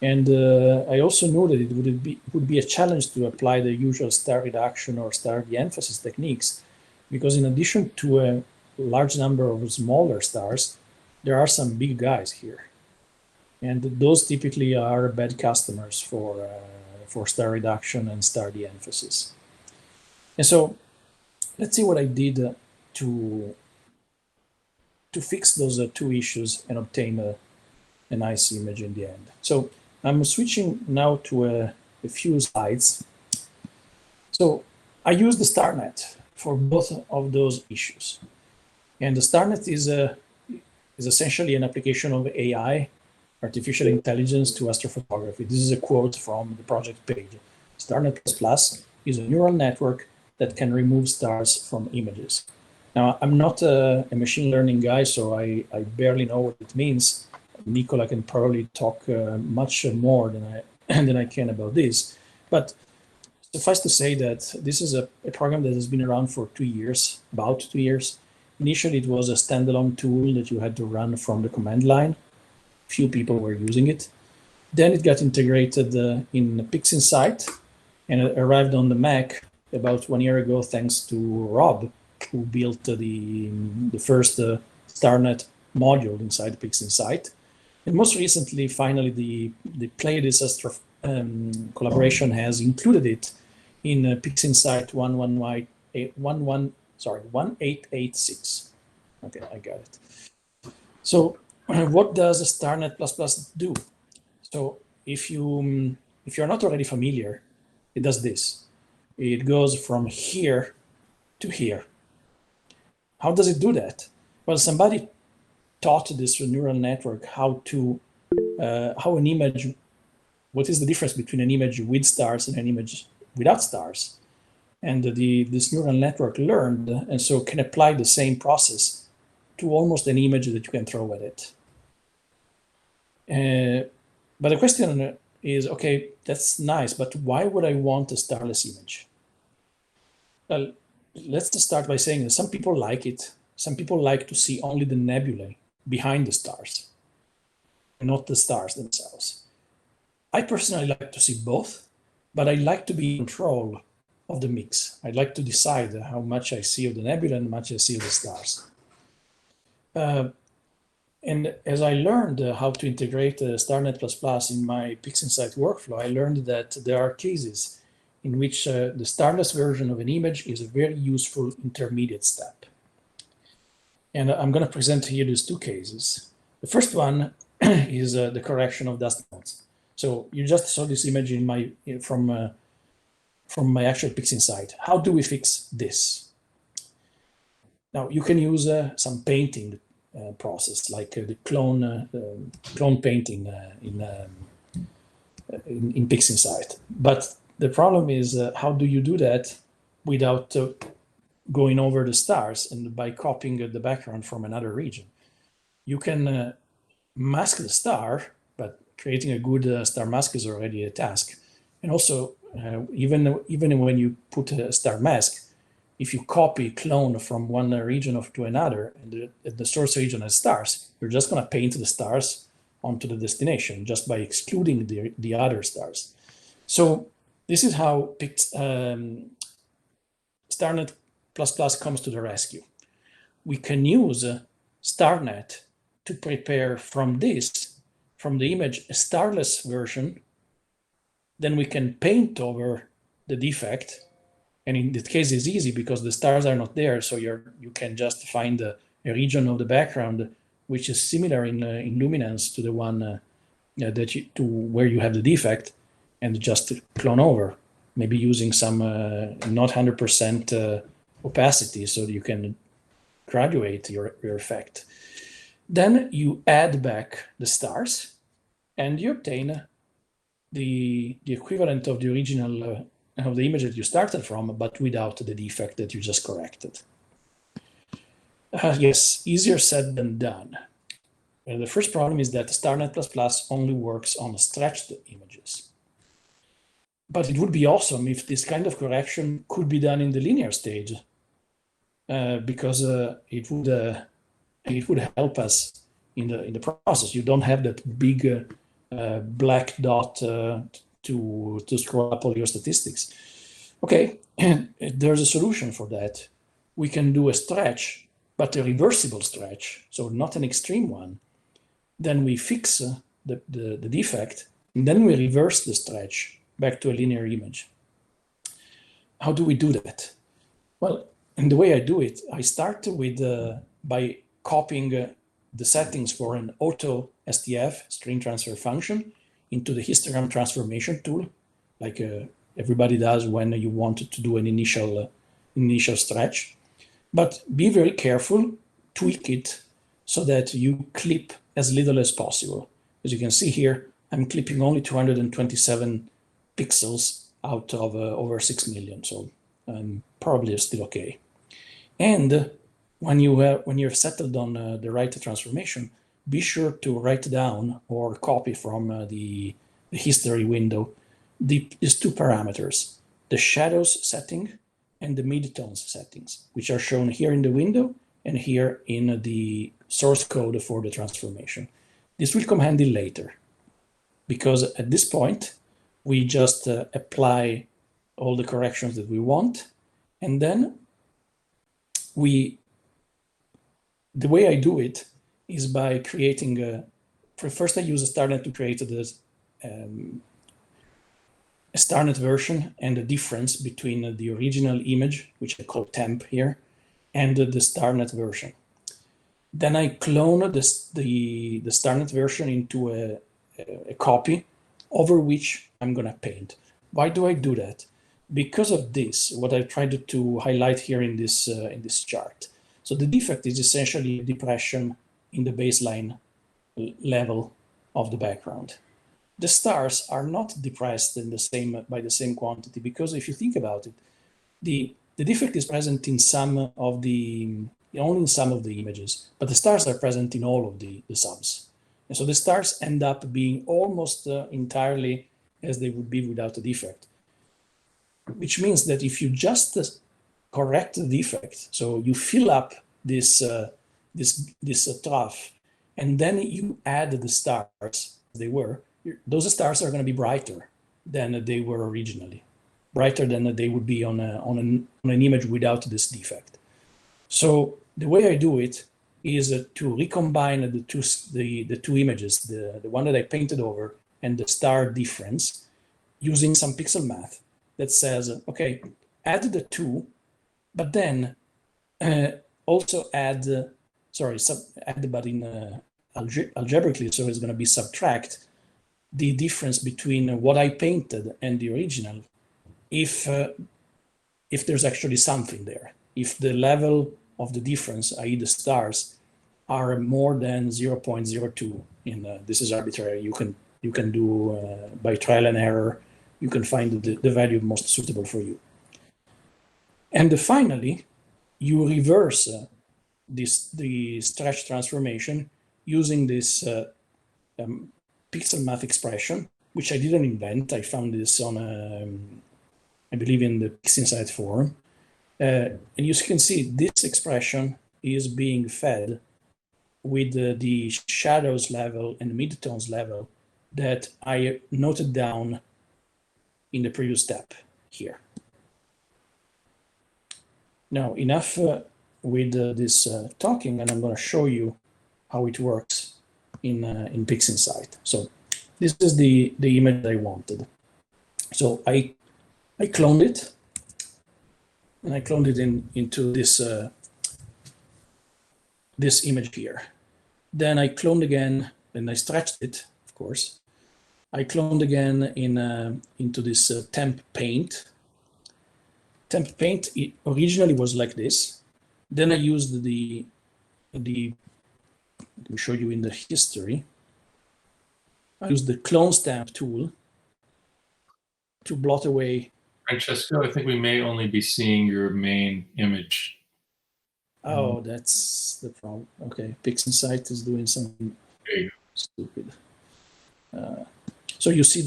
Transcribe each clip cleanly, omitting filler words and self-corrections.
And I also knew that it would be a challenge to apply the usual star reduction or star de-emphasis techniques, because in addition to a large number of smaller stars, there are some big guys here. And those typically are bad customers for star reduction and star de-emphasis. And so let's see what I did to fix those two issues and obtain a nice image in the end. So I'm switching now to a few slides. So I use the StarNet for both of those issues. And the StarNet is essentially an application of AI, artificial intelligence, to astrophotography. This is a quote from the project page. StarNet++ is a neural network that can remove stars from images. Now, I'm not a machine learning guy, so I barely know what it means. Nicola can probably talk much more than I can about this. But suffice to say that this is a program that has been around for 2 years, about 2 years. Initially, it was a standalone tool that you had to run from the command line. Few people were using it. Then it got integrated in Pixinsight and it arrived on the Mac about 1 year ago, thanks to Rob, who built the first StarNet module inside Pixinsight. And most recently, finally, the Pleiades Astro collaboration has included it in Pixinsight 1886. Okay, I got it. So what does StarNet++ do? So if you're not already familiar, it does this. It goes from here to here. How does it do that? Well, somebody taught this neural network how an image, what is the difference between an image with stars and an image without stars? And this neural network learned, and so can apply the same process to almost an image that you can throw at it. But the question is, okay, that's nice, but why would I want a starless image? Well, let's just start by saying that some people like it. Some people like to see only the nebulae behind the stars, not the stars themselves. I personally like to see both, but I like to be in control of the mix. I'd like to decide how much I see of the nebula and how much I see of the stars. And as I learned how to integrate StarNet++ in my Pixinsight workflow, I learned that there are cases in which the starless version of an image is a very useful intermediate step. And I'm going to present here these two cases. The first one is the correction of dust motes. So you just saw this image from my actual Pixinsight. How do we fix this? Now you can use some painting process, like the clone painting in Pixinsight. But the problem is, how do you do that without going over the stars and by copying the background from another region? You can mask the star, but creating a good star mask is already a task. And also, even when you put a star mask, if you copy clone from one region to another, and the source region has stars, you're just going to paint the stars onto the destination just by excluding the other stars. So this is how StarNet++ comes to the rescue. We can use StarNet to prepare from the image, a starless version. Then we can paint over the defect. And in this case, it's easy because the stars are not there. So you can just find a region of the background which is similar in luminance to the one to where you have the defect, and just clone over, maybe using some not 100% opacity, so you can graduate your effect. Then you add back the stars, and you obtain the equivalent of the original of the image that you started from, but without the defect that you just corrected. Yes, easier said than done. The first problem is that StarNet++ only works on stretched images. But it would be awesome if this kind of correction could be done in the linear stage, because it would help us in the process. You don't have that big black dot to scroll up all your statistics. Okay, and there's a solution for that. We can do a stretch, but a reversible stretch, so not an extreme one. Then we fix the defect, and then we reverse the stretch back to a linear image. How do we do that? Well, and the way I do it, I start with by copying the settings for an auto STF, string transfer function, into the histogram transformation tool, like everybody does when you want to do an initial stretch. But be very careful, tweak it so that you clip as little as possible. As you can see here, I'm clipping only 227 pixels out of over 6 million, so I'm probably still okay. And when you're settled on the right transformation, be sure to write down or copy from the history window these two parameters, the shadows setting and the midtones settings, which are shown here in the window and here in the source code for the transformation. This will come handy later, because at this point, we just apply all the corrections that we want, and then the way I do it is by creating first I use a StarNet to create a StarNet version and the difference between the original image, which I call temp here, and the StarNet version. Then I clone the StarNet version into a copy over which I'm going to paint. Why do I do that? Because of this, what I tried to highlight here in this chart. So the defect is essentially a depression in the baseline level of the background. The stars are not depressed by the same quantity, because if you think about it, the defect is present in only in some of the images, but the stars are present in all of the subs. And so the stars end up being almost entirely as they would be without a defect, which means that if you just correct the defect, so you fill up this trough, and then you add the stars as they were, those stars are going to be brighter than they were originally, brighter than they would be on an image without this defect. So the way I do it is to recombine the two images, the one that I painted over and the star difference, using some pixel math that says, okay, add the two, but then also add, but in algebraically, so it's going to be subtract the difference between what I painted and the original, if there's actually something there. If the level of the difference, i.e. the stars, are more than 0.02, this is arbitrary, you can do by trial and error, you can find the value most suitable for you. And finally, you reverse the stretch transformation using this pixel math expression, which I didn't invent. I found this on, I believe, in the Pixinsight forum. And you can see this expression is being fed with the shadows level and the midtones level that I noted down in the previous step here. Now, enough with this talking, and I'm going to show you how it works in Pixinsight. So this is the image that I wanted. So I cloned it, and I cloned it into this this image here. Then I cloned again, and I stretched it, of course. I cloned again into this temp paint. Temp paint, it originally was like this. Then I used let me show you in the history. I used the clone stamp tool to blot away. Francesco, I think we may only be seeing your main image. Oh, that's the problem. Okay, Pixinsight is doing something stupid. So you see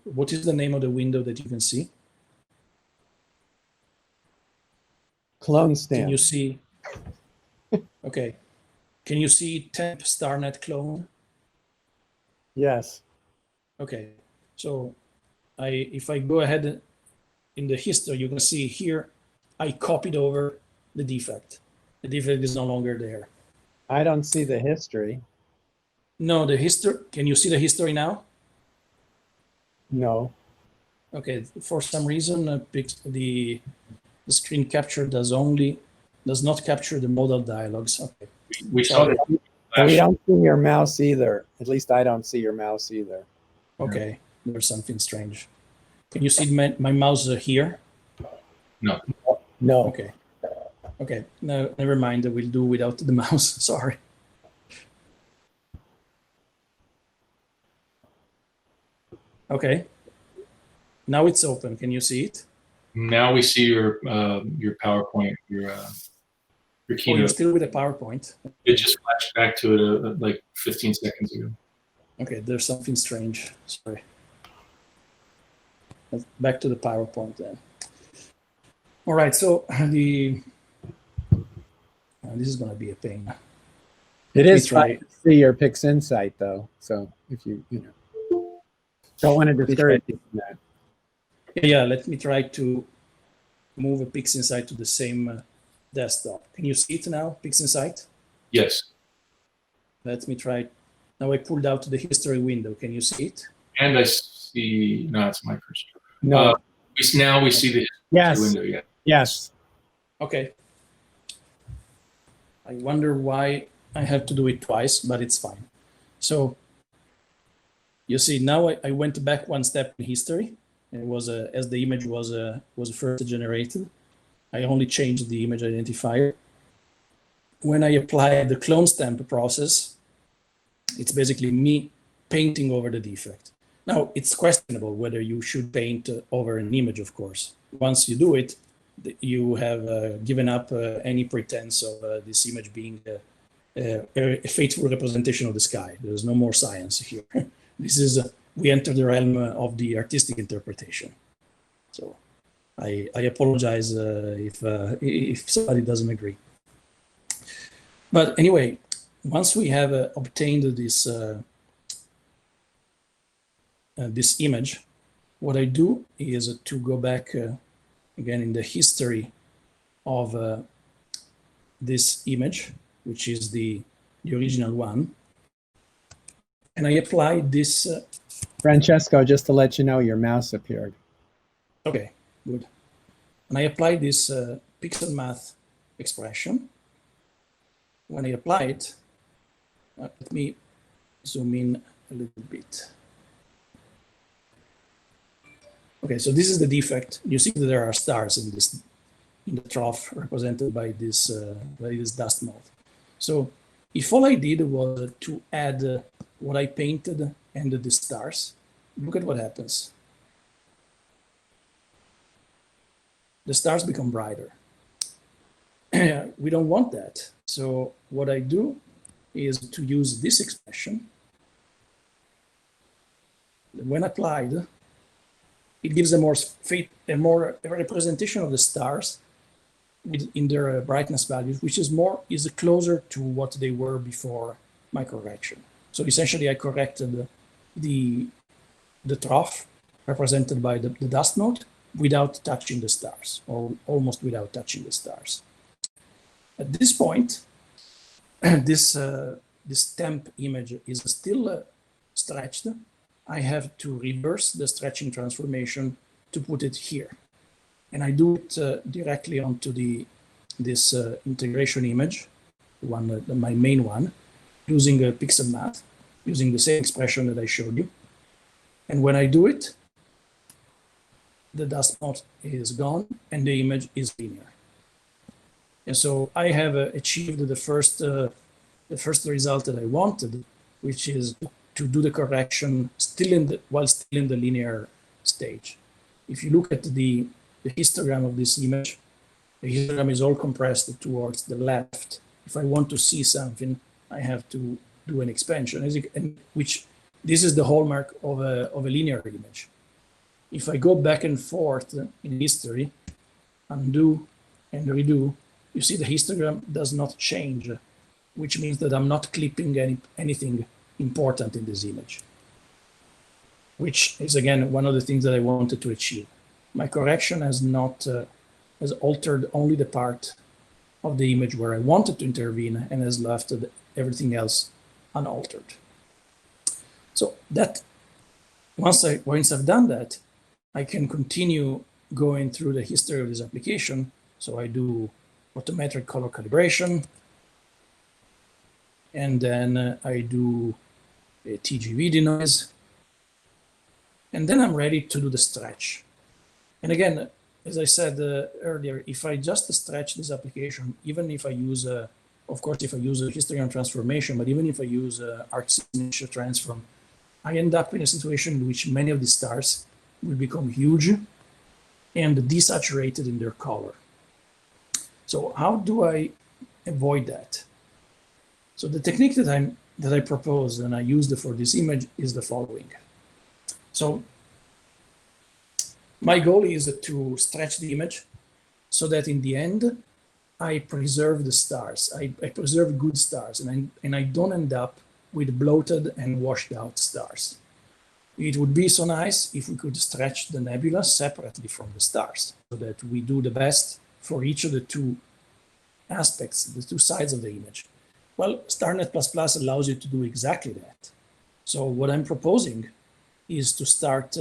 what is the name of the window that you can see? Clone stamp. Can you see? Okay. Can you see temp StarNet clone? Yes. Okay, so if I go ahead in the history, you can see here, I copied over the defect. The defect is no longer there. I don't see the history. No, the history, can you see the history now? No. Okay, for some reason, the screen capture does not capture the modal dialogues. Okay. We saw Sorry. that. But we don't see your mouse either. At least I don't see your mouse either. Okay, there's something strange. Can you see my mouse here? No. No. Okay. Okay, no, never mind. We'll do without the mouse. Sorry. Okay. Now it's open. Can you see it? Now we see your PowerPoint, your Oh, you're keynote. still with the PowerPoint. It just flashed back to it like 15 seconds ago. Okay, there's something strange. Sorry. Back to the PowerPoint then. All right, so this is going to be a pain. It is try. fun to see your Pixinsight though. So if you don't want to discourage you from that. Yeah, let me try to move a Pixinsight to the same desktop. Can you see it now, Pixinsight? Yes. Let me try. Now I pulled out the history window. Can you see it? And I see, no, it's my cursor. No. Now we see the Yes. window, yeah. Yes. Okay. I wonder why I have to do it twice, but it's fine. So you see, now I went back one step in history. It was as the image was first generated. I only changed the image identifier. When I apply the clone stamp process, it's basically me painting over the defect. Now, it's questionable whether you should paint over an image, of course. Once you do it, you have given up any pretense of this image being a faithful representation of the sky. There's no more science here. This is, we enter the realm of the artistic interpretation. So I apologize if somebody doesn't agree. But anyway, once we have obtained this this image, what I do is to go back again in the history of this image, which is the original one, and I apply this. Francesco, just to let you know, your mouse appeared. Okay, good. And I apply this pixel math expression. When I apply it, let me zoom in a little bit. Okay, so this is the defect. You see that there are stars in the trough represented by this dust mote. So if all I did was to add what I painted and the stars, look at what happens. The stars become brighter. We don't want that. So what I do is to use this expression. When applied, it gives a representation of the stars in their brightness values, which is closer to what they were before my correction. So essentially, I corrected the trough represented by the dust mote without touching the stars, or almost without touching the stars. At this point, this temp image is still stretched. I have to reverse the stretching transformation to put it here. And I do it directly onto this integration image, my main one, using a pixel math, using the same expression that I showed you. And when I do it, the dust mote is gone and the image is linear. And so I have achieved the first result that I wanted, which is to do the correction while still in the linear stage. If you look at the histogram of this image, the histogram is all compressed towards the left. If I want to see something, I have to do an expansion, which this is the hallmark of a linear image. If I go back and forth in history, undo and redo, you see the histogram does not change, which means that I'm not clipping anything important in this image. which is again one of the things that I wanted to achieve. My correction has not has altered only the part of the image where I wanted to intervene and has left everything else unaltered. So that once I've done that, I can continue going through the history of this application. So I do photometric color calibration, and then I do a TGV denoise, and then I'm ready to do the stretch. And again, as I said earlier, if I just stretch this application, even if I use, of course, if I use a histogram transformation, but even if I use arc-signature transform, I end up in a situation in which many of the stars will become huge and desaturated in their color. So how do I avoid that? So the technique that I proposed and I used for this image is the following. So my goal is to stretch the image so that in the end, I preserve the stars. I preserve good stars, and I don't end up with bloated and washed out stars. It would be so nice if we could stretch the nebula separately from the stars so that we do the best for each of the two aspects, the two sides of the image. Well, StarNet++ allows you to do exactly that. So what I'm proposing is to start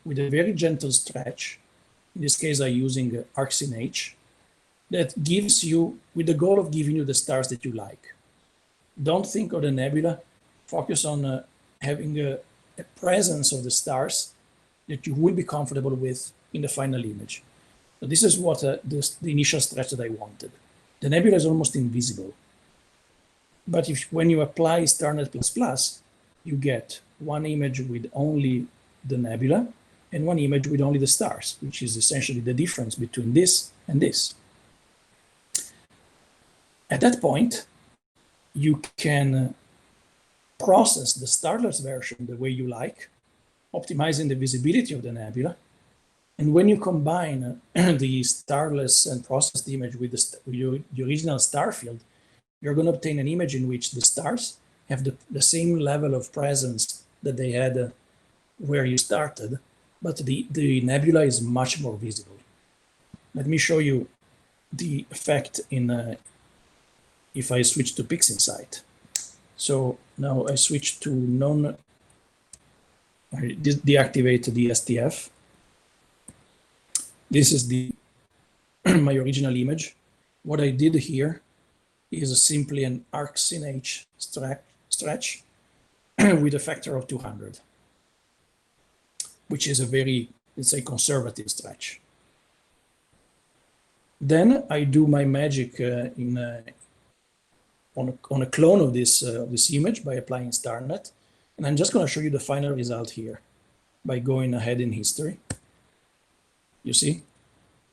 with a very gentle stretch. In this case, I'm using ArcSyn-H that gives you, with the goal of giving you the stars that you like. Don't think of the nebula, focus on having a presence of the stars that you will be comfortable with in the final image. So this is what the initial stretch that I wanted. The nebula is almost invisible. But when you apply StarNet++, you get one image with only the nebula and one image with only the stars, which is essentially the difference between this and this. At that point, you can process the starless version the way you like, optimizing the visibility of the nebula. And when you combine the starless and processed image with the original star field, you're going to obtain an image in which the stars have the same level of presence that they had where you started, but the nebula is much more visible. Let me show you the effect in if I switch to Pixinsight. So now I switch to I deactivate the STF. This is my original image. What I did here is simply an ArcSyn-H stretch with a factor of 200, which is a very, let's say, conservative stretch. Then I do my magic on a clone of this image by applying StarNet. And I'm just going to show you the final result here by going ahead in history. You see,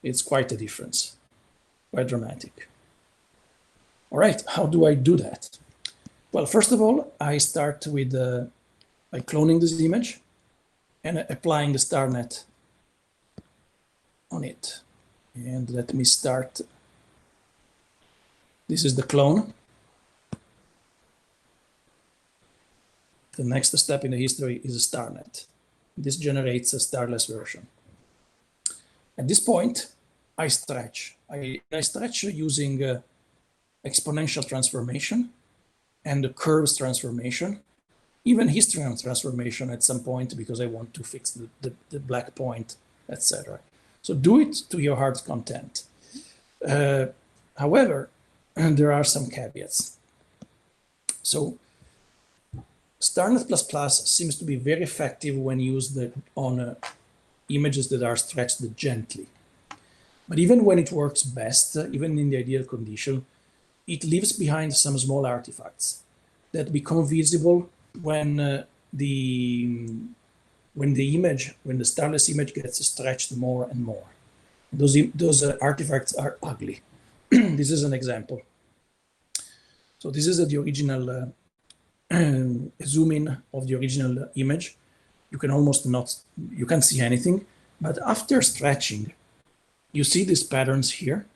it's quite a difference, quite dramatic. All right, how do I do that? Well, first of all, I start with by cloning this image and applying the StarNet on it. And let me start. This is the clone. The next step in the history is a StarNet. This generates a starless version. At this point, I stretch. I stretch using exponential transformation and the curves transformation, even histogram transformation at some point because I want to fix the black point, etc. So do it to your heart's content. However, there are some caveats. So StarNet++ seems to be very effective when used on images that are stretched gently. But even when it works best, even in the ideal condition, it leaves behind some small artifacts that become visible when the starless image gets stretched more and more. Those artifacts are ugly. This is an example. So this is the original zoom in of the original image. You can almost you can't see anything, but after stretching, you see these patterns here.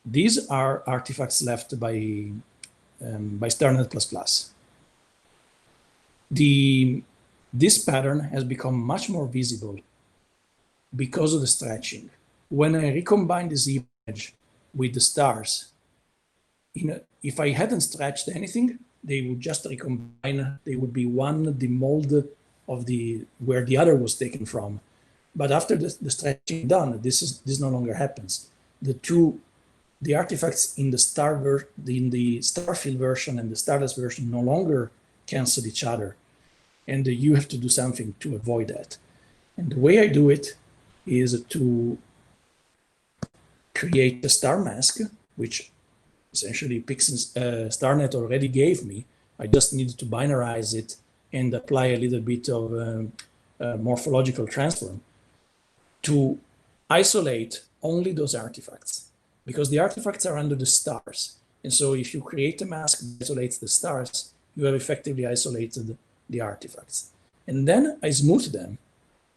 These are artifacts left by StarNet++. The This pattern has become much more visible because of the stretching. When I recombine this image with the stars, if I hadn't stretched anything, they would just recombine. They would be the mold of where the other was taken from. But after the stretching done, this no longer happens. The artifacts in the starfield version and the starless version no longer cancel each other, and you have to do something to avoid that. And the way I do it is to create a star mask, which essentially StarNet already gave me. I just needed to binarize it and apply a little bit of morphological transform to isolate only those artifacts, because the artifacts are under the stars. And so if you create a mask that isolates the stars, you have effectively isolated the artifacts. And then I smooth them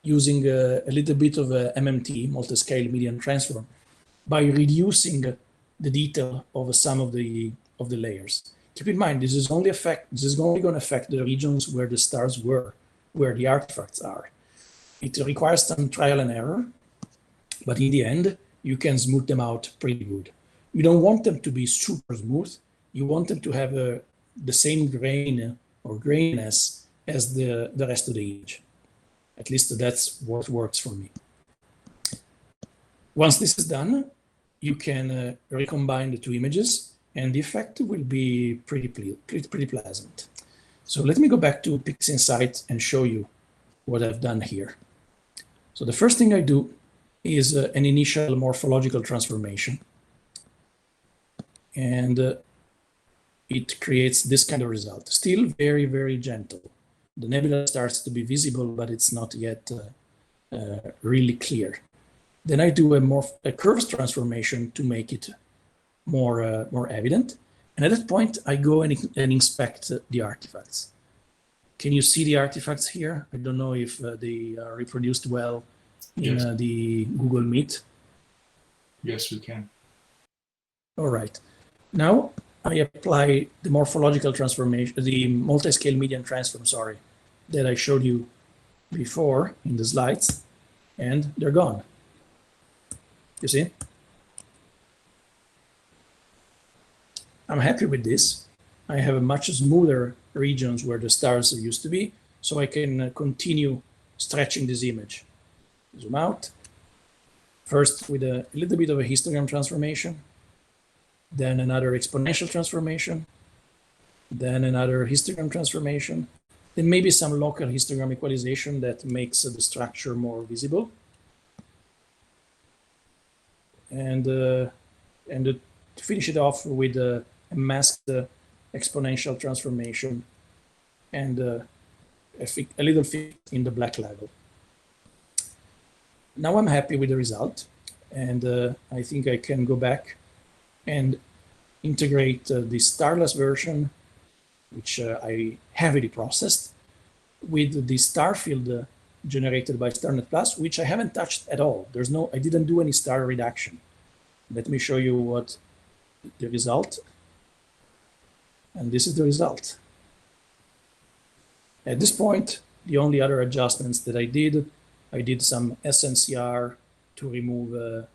using a little bit of a MMT, multi-scale median transform, by reducing the detail of some of the layers. Keep in mind, this is only going to affect the regions where the stars were, where the artifacts are. It requires some trial and error, but in the end, you can smooth them out pretty good. You don't want them to be super smooth. You want them to have the same grain or graininess as the rest of the image. At least that's what works for me. Once this is done, you can recombine the two images, and the effect will be pretty pleasant. So let me go back to Pixinsight and show you what I've done here. So the first thing I do is an initial morphological transformation. And it creates this kind of result. Still very, very gentle. The nebula starts to be visible, but it's not yet really clear. Then I do a curves transformation to make it more evident. And at that point, I go and inspect the artifacts. Can you see the artifacts here? I don't know if they are reproduced well in the Google Meet. Yes, we can. All right. Now I apply the morphological transformation, the multi-scale median transform, that I showed you before in the slides, and they're gone. You see? I'm happy with this. I have a much smoother regions where the stars used to be, so I can continue stretching this image. Zoom out. First with a little bit of a histogram transformation, then another exponential transformation, then another histogram transformation, then maybe some local histogram equalization that makes the structure more visible. And to finish it off with a masked exponential transformation and a little fit in the black level. Now I'm happy with the result, and I think I can go back and integrate the starless version, which I heavily processed, with the star field generated by StarNet Plus, which I haven't touched at all. I didn't do any star reduction. Let me show you what the result. And this is the result. At this point, the only other adjustments that I did some SNCR to remove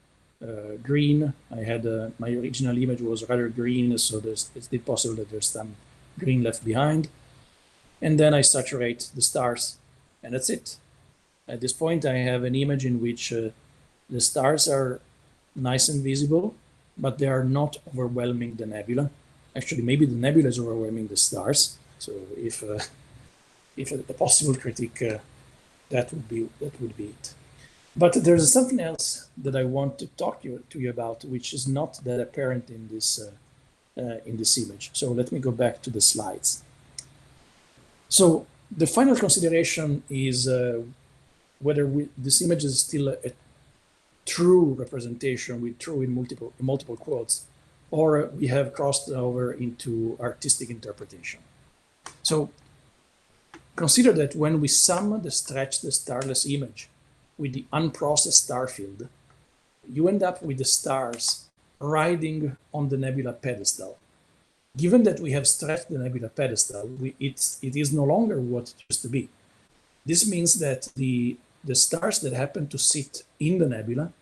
green. I had my original image was rather green, so it's still possible that there's some green left behind. And then I saturate the stars, and that's it. At this point, I have an image in which the stars are nice and visible, but they are not overwhelming the nebula. Actually, maybe the nebula is overwhelming the stars. So if a possible critique, that would be it. But there's something else that I want to talk to you about, which is not that apparent in this image. So let me go back to the slides. So the final consideration is whether this image is still a true representation with true in multiple quotes, or we have crossed over into artistic interpretation. So consider that when we sum the stretched starless image with the unprocessed star field, you end up with the stars riding on the nebula pedestal. Given that we have stretched the nebula pedestal, it is no longer what it used to be. This means that the stars that happen to sit in the nebula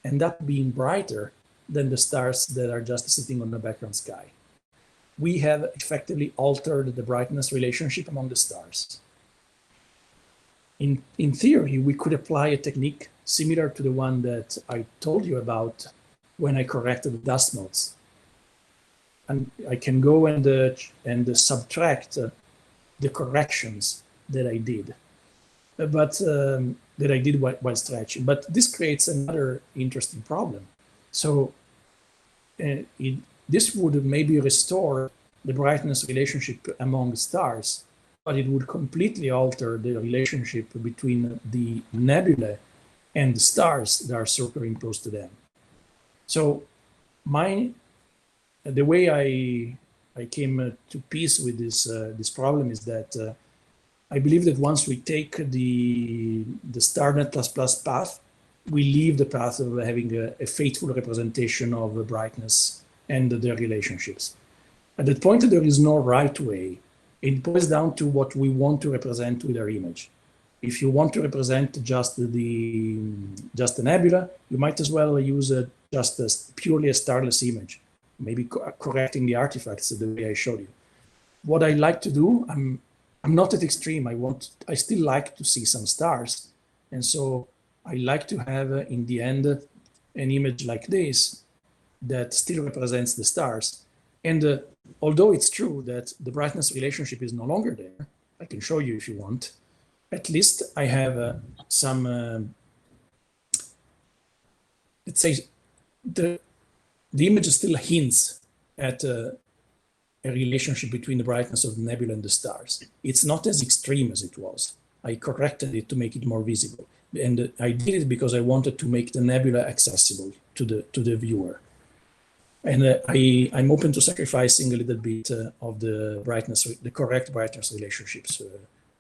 end up being brighter than the stars that are just sitting on the background sky. We have effectively altered the brightness relationship among the stars. In theory, we could apply a technique similar to the one that I told you about when I corrected the dust motes. And I can go and subtract the corrections that I did, while stretching. But this creates another interesting problem. So this would maybe restore the brightness relationship among stars, but it would completely alter the relationship between the nebula and the stars that are circling close to them. So the way I came to peace with this problem is that I believe that once we take the StarNet++ path, we leave the path of having a faithful representation of brightness and their relationships. At that point, there is no right way. It boils down to what we want to represent with our image. If you want to represent just the nebula, you might as well use purely a starless image, maybe correcting the artifacts the way I showed you. What I like to do, I'm not at extreme. I still like to see some stars, and so I like to have in the end an image like this that still represents the stars. And although it's true that the brightness relationship is no longer there, I can show you if you want. At least I have some, let's say, the image still hints at a relationship between the brightness of the nebula and the stars. It's not as extreme as it was. I corrected it to make it more visible. And I did it because I wanted to make the nebula accessible to the viewer. And I'm open to sacrificing a little bit of the brightness, the correct brightness relationships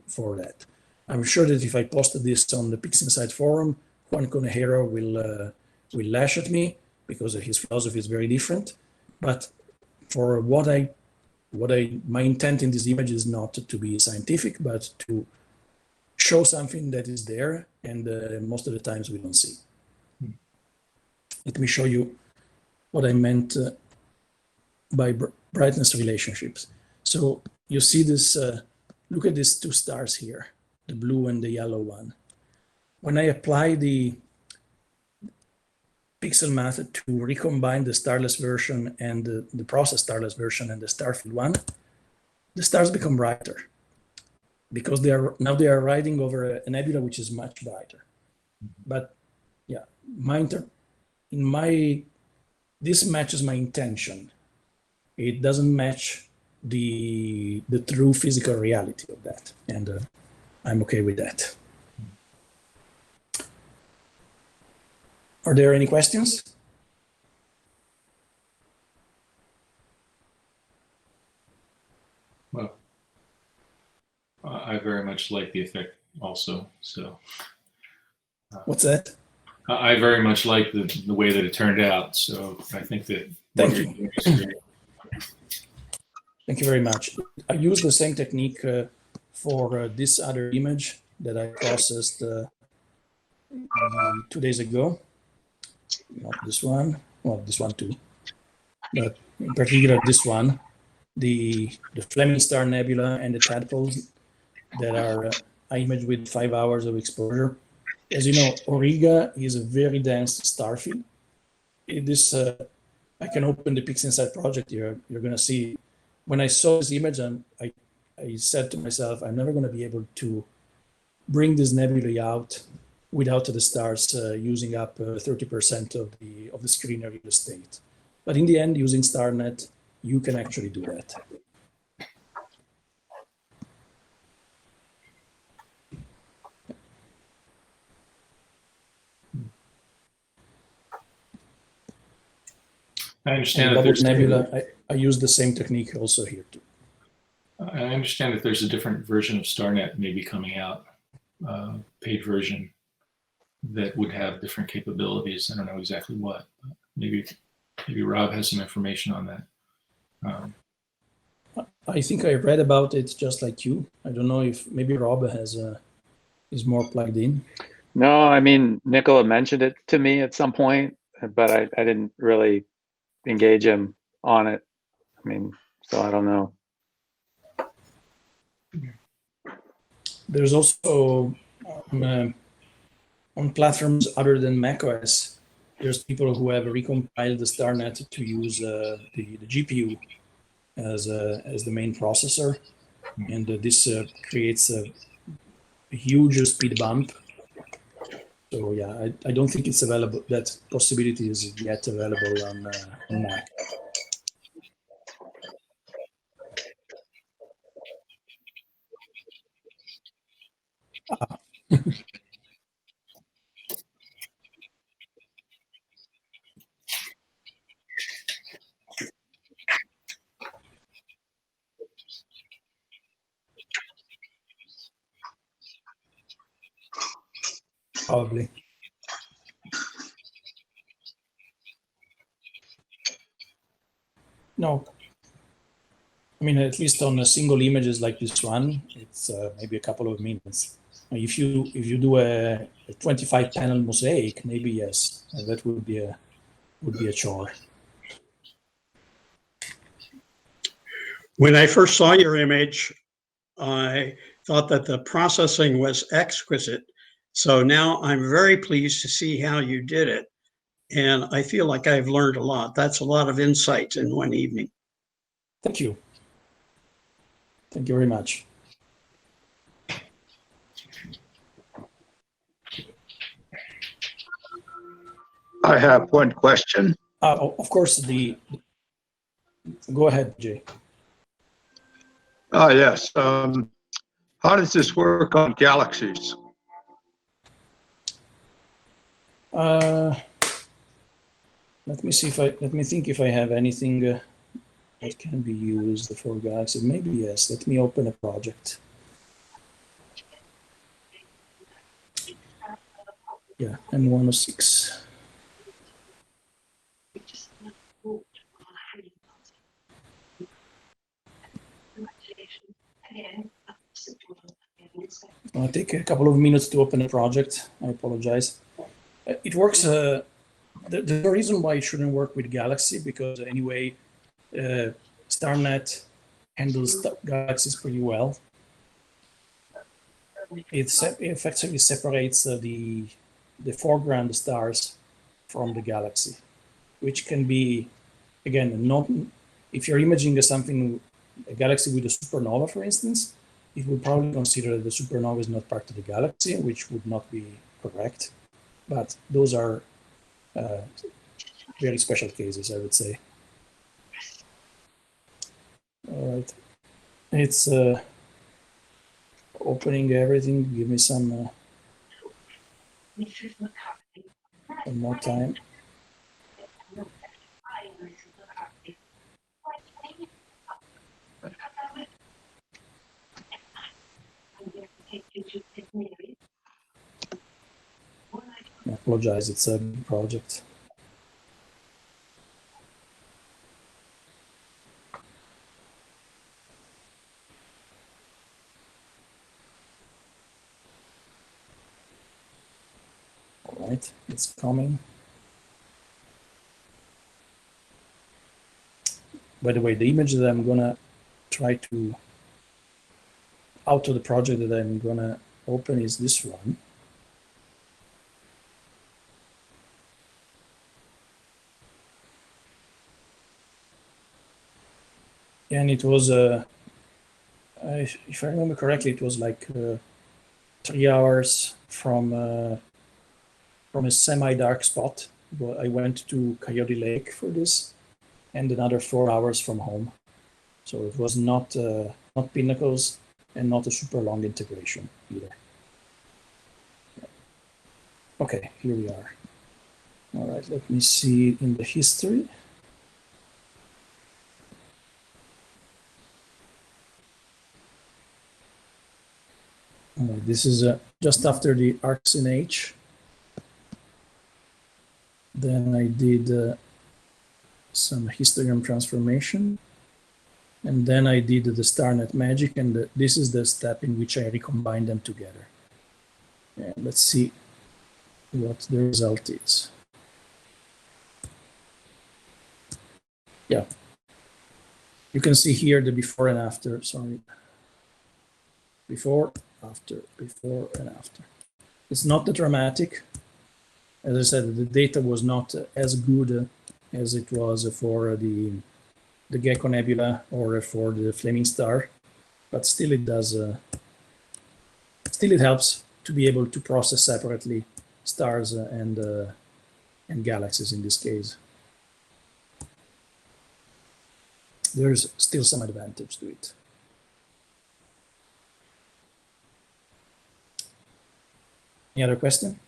for that. I'm sure that if I posted this on the Pixinsight forum, Juan Conejero will lash at me because his philosophy is very different. But for my intent in this image is not to be scientific, but to show something that is there, and most of the times we don't see. Let me show you what I meant by brightness relationships. So you see this, look at these two stars here, the blue and the yellow one. When I apply the pixel math to recombine the starless version and the process starless version and the starfield one, the stars become brighter because they are riding over a nebula which is much brighter. But yeah, this matches my intention. It doesn't match the true physical reality of that, and I'm okay with that. Are there any questions? Well, I very much like the effect also, so. What's that? I very much like the way that it turned out, so I think that. Thank you. Thank you very much. I used the same technique for this other image that I processed 2 days ago. Not this one, well, this one too, but in particular this one, the Fleming Star Nebula and the tadpoles that are I imaged with 5 hours of exposure. As you know, Auriga is a very dense starfield. I can open the Pixinsight project here. You're going to see, when I saw this image, I said to myself, I'm never going to be able to bring this nebula out without the stars using up 30% of the screen real estate. But in the end, using StarNet, you can actually do that. I understand that there's nebula. I use the same technique also here too. I understand that there's a different version of StarNet maybe coming out, paid version, that would have different capabilities. I don't know exactly what. Maybe Rob has some information on that. I think I read about it just like you. I don't know if maybe Rob has is more plugged in. No, I mean, Nicola mentioned it to me at some point, but I didn't really engage him on it. I mean, so I don't know. There's also on platforms other than macOS, there's people who have recompiled the StarNet to use the GPU as the main processor, and this creates a huge speed bump. So yeah, I don't think it's available. That possibility is yet available on Mac. Probably. No. I mean, at least on a single images like this one, it's maybe a couple of minutes. If you do a 25 panel mosaic, maybe yes, that would be a chore. When I first saw your image, I thought that the processing was exquisite. So now I'm very pleased to see how you did it. And I feel like I've learned a lot. That's a lot of insights in one evening. Thank you. Thank you very much. I have one question. Of course, go ahead, Jay. Yes. How does this work on galaxies? Let me think if I have anything that can be used for Galaxy. Maybe yes. Let me open a project. Yeah, M106. I'll take a couple of minutes to open a project. I apologize. It works. The reason why it shouldn't work with Galaxy, because anyway, StarNet handles galaxies pretty well. It effectively separates the foreground stars from the galaxy, which can be, again, not if you're imaging a galaxy with a supernova, for instance, it would probably consider that the supernova is not part of the galaxy, which would not be correct. But those are very special cases, I would say. All right, it's opening everything. Give me some more time. I apologize, it's a big project. All right, it's coming. By the way, the image that I'm gonna try to out of the project that I'm gonna open is this one. And it was, if I remember correctly, it was like 3 hours from a semi-dark spot. I went to Coyote Lake for this, and another 4 hours from home. So it was not pinnacles and not a super long integration either. Okay, here we are. All right, let me see in the history. This is just after the arcs in H. Then I did some histogram transformation. And then I did the StarNet magic, and this is the step in which I recombine them together. And let's see what the result is. Yeah. You can see here the before and after, sorry. Before, after, before, and after. It's not that dramatic. As I said, the data was not as good as it was for the Gecko Nebula or for the Flaming Star, but still it does. Still, it helps to be able to process separately stars and galaxies in this case. There's still some advantage to it. Any other question?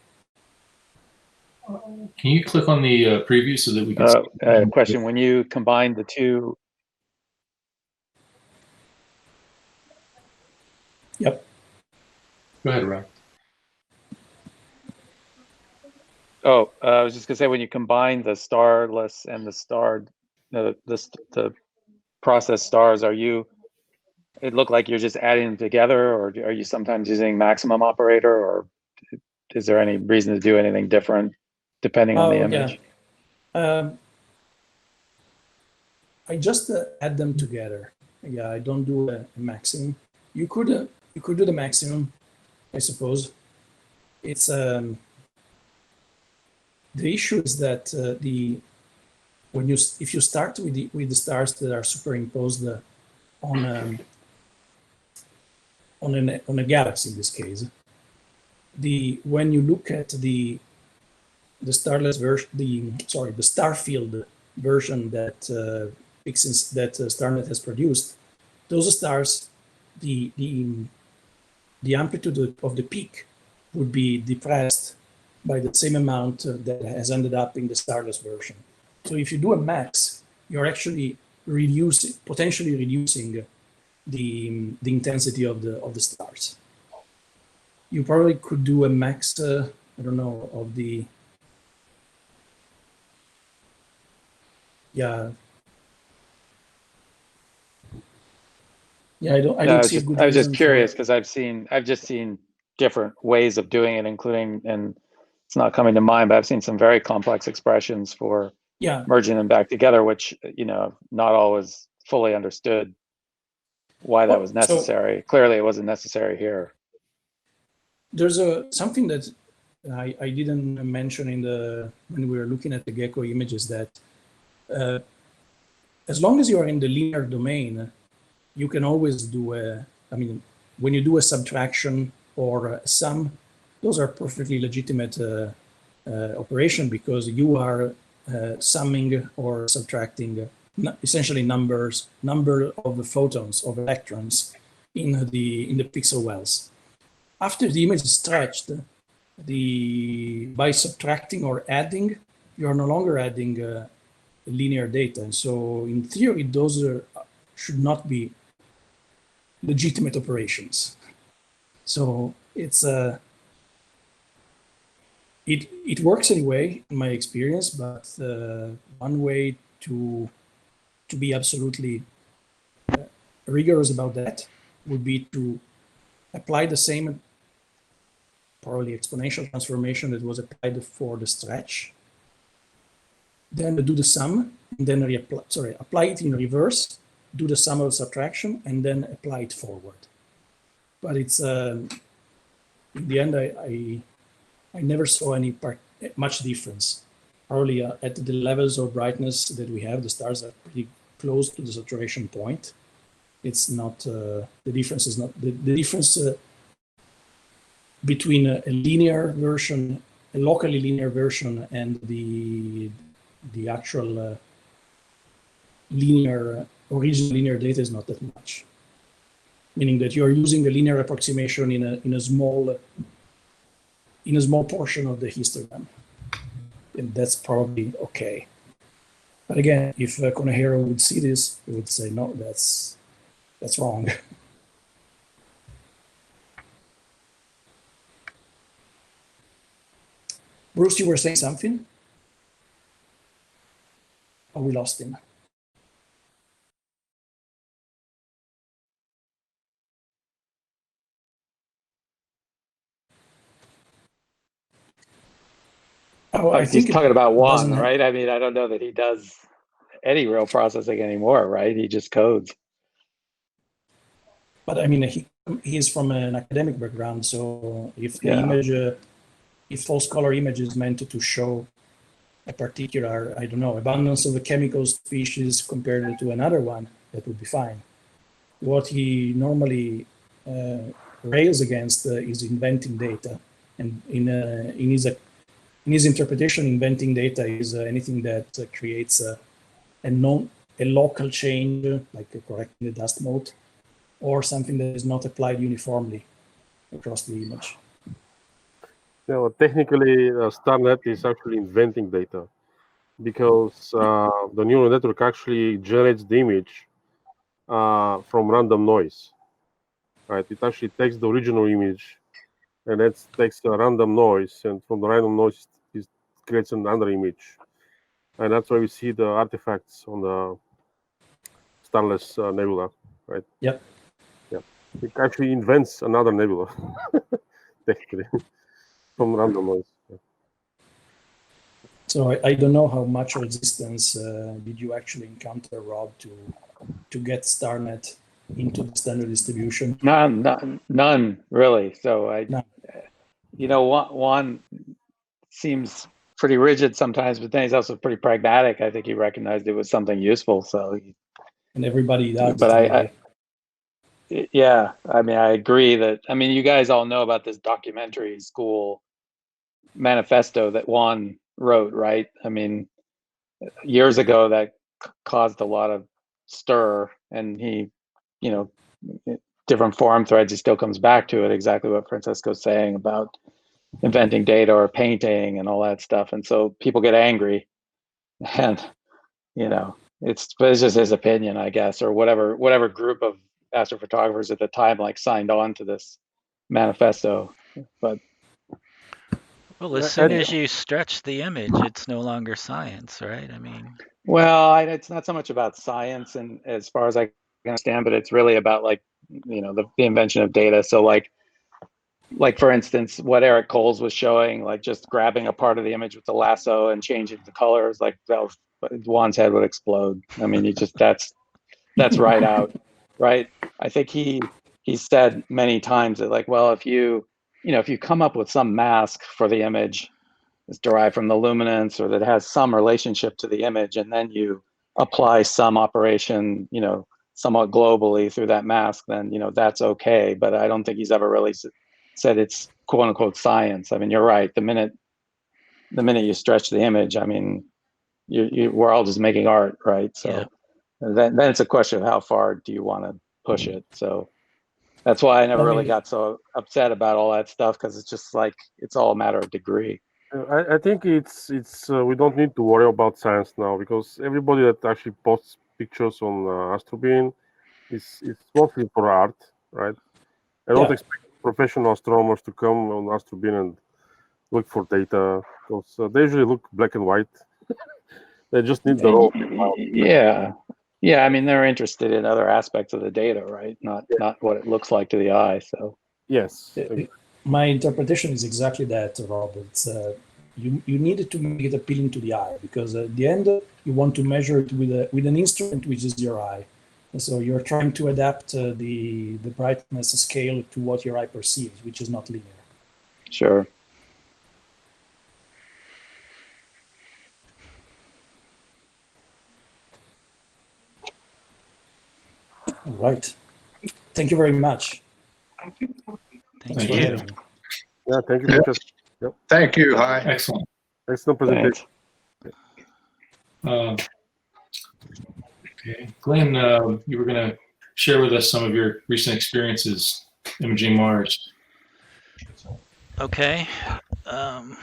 Can you click on the preview so that we can see? Question, when you combine the two. Yep. Go ahead, Rob. Oh, I was just gonna say, when you combine the starless and the starred, the processed stars, it looked like you're just adding them together, or are you sometimes using maximum operator, or is there any reason to do anything different depending on the image? Yeah. I just add them together. Yeah, I don't do a maximum. You could do the maximum, I suppose. It's the issue is that if you start with the stars that are superimposed on a galaxy in this case, when you look at the starless version, the star field version that StarNet has produced, those stars, the amplitude of the peak would be depressed by the same amount that has ended up in the starless version. So if you do a max, you're actually potentially reducing the intensity of the stars. You probably could do a max, I don't know, of the, yeah. Yeah, I don't see a good reason. I was just curious because I've just seen different ways of doing it, including, and it's not coming to mind, but I've seen some very complex expressions for merging them back together, which, not always fully understood why that was necessary. Clearly it wasn't necessary here. There's something that I didn't mention when we were looking at the Gecko images, that as long as you are in the linear domain, you can always do when you do a subtraction or a sum, those are perfectly legitimate operation, because you are summing or subtracting essentially number of the photons, of electrons in the pixel wells. After the image is stretched, by subtracting or adding, you are no longer adding linear data. And so in theory, those should not be legitimate operations. So it's it works anyway, in my experience, but one way to be absolutely rigorous about that would be to apply the same, probably exponential transformation that was applied for the stretch, then do the sum, and then apply it in reverse, do the sum of the subtraction, and then apply it forward. But it's in the end, I never saw much difference. Probably at the levels of brightness that we have, the stars are pretty close to the saturation point. It's not the difference is not the difference between a linear version, a locally linear version, and the actual original linear data is not that much. Meaning that you are using a linear approximation in a small portion of the histogram, and that's probably okay. But again, if Konehiro would see this, he would say, no, that's wrong. Bruce, you were saying something? Oh, we lost him. Oh, I He's think it talking about doesn't Juan, have- right? I mean, I don't know that he does any real processing anymore, right? He just codes. But I mean, he's from an academic background, so if the Yeah. image, if false color image is meant to show a particular, I don't know, abundance of a chemical species compared to another one, that would be fine. What he normally rails against is inventing data, and in his interpretation, inventing data is anything that creates a local change, like correcting the dust mote, or something that is not applied uniformly across the image. No, technically, StarNet is actually inventing data because the neural network actually generates the image from random noise, right? It actually takes the original image and it takes a random noise, and from the random noise, it creates another image. And that's why we see the artifacts on the starless nebula, right? Yep. Yeah. It actually invents another nebula, technically, from random noise. Yeah. So I don't know how much resistance did you actually encounter, Rob, to get StarNet into the standard distribution? None really. So No. you know, Juan seems pretty rigid sometimes, but then he's also pretty pragmatic. I think he recognized it was something useful. So, And everybody does. but anyway. yeah, I mean, I agree that, I mean, you guys all know about this documentary school manifesto that Juan wrote, right? I mean, years ago that caused a lot of stir, and he, you know, different forum threads, he still comes back to it, exactly what Francesco's saying about inventing data or painting and all that stuff. And so people get angry, and, you know, it's just his opinion, I guess, or whatever group of astrophotographers at the time like signed on to this manifesto. But well, as soon as you stretch the image, it's no longer science, right? I mean, well, it's not so much about science, and as far as I can understand, but it's really about, like, you know, the invention of data. So like for instance, what Eric Coles was showing, like just grabbing a part of the image with the lasso and changing the colors, like that was, Juan's head would explode. I mean, you just that's right out, right? I think he said many times that, like, well, if you come up with some mask for the image that's derived from the luminance, or that has some relationship to the image, and then you apply some operation, you know, somewhat globally through that mask, then, you know, that's okay. But I don't think he's ever really said it's quote unquote science. I mean, you're right. The minute you stretch the image, I mean, we're all just making art, right? So yeah. then it's a question of how far do you want to push it. So that's why I never really got so upset about all that stuff, because it's just like, it's all a matter of degree. I think it's we don't need to worry about science now, because everybody that actually posts pictures on Astrobin is mostly for art, right? I don't expect professional astronomers to come on Astrobin and look for data, because they usually look black and white. They just need the raw. Yeah. I mean, they're interested in other aspects of the data, right? Not what it looks like to the eye. So yes, my interpretation is exactly that, Rob. It's you needed to make it appealing to the eye, because at the end you want to measure it with an instrument which is your eye. And so you're trying to adapt the brightness scale to what your eye perceives, which is not linear. Sure. All right. Thank you very much. Thank you. you. Yeah, thank you. Yeah. Yep. Thank you. Hi. Excellent. Excellent presentation. Okay, Glenn, you were going to share with us some of your recent experiences imaging Mars. Okay. Let's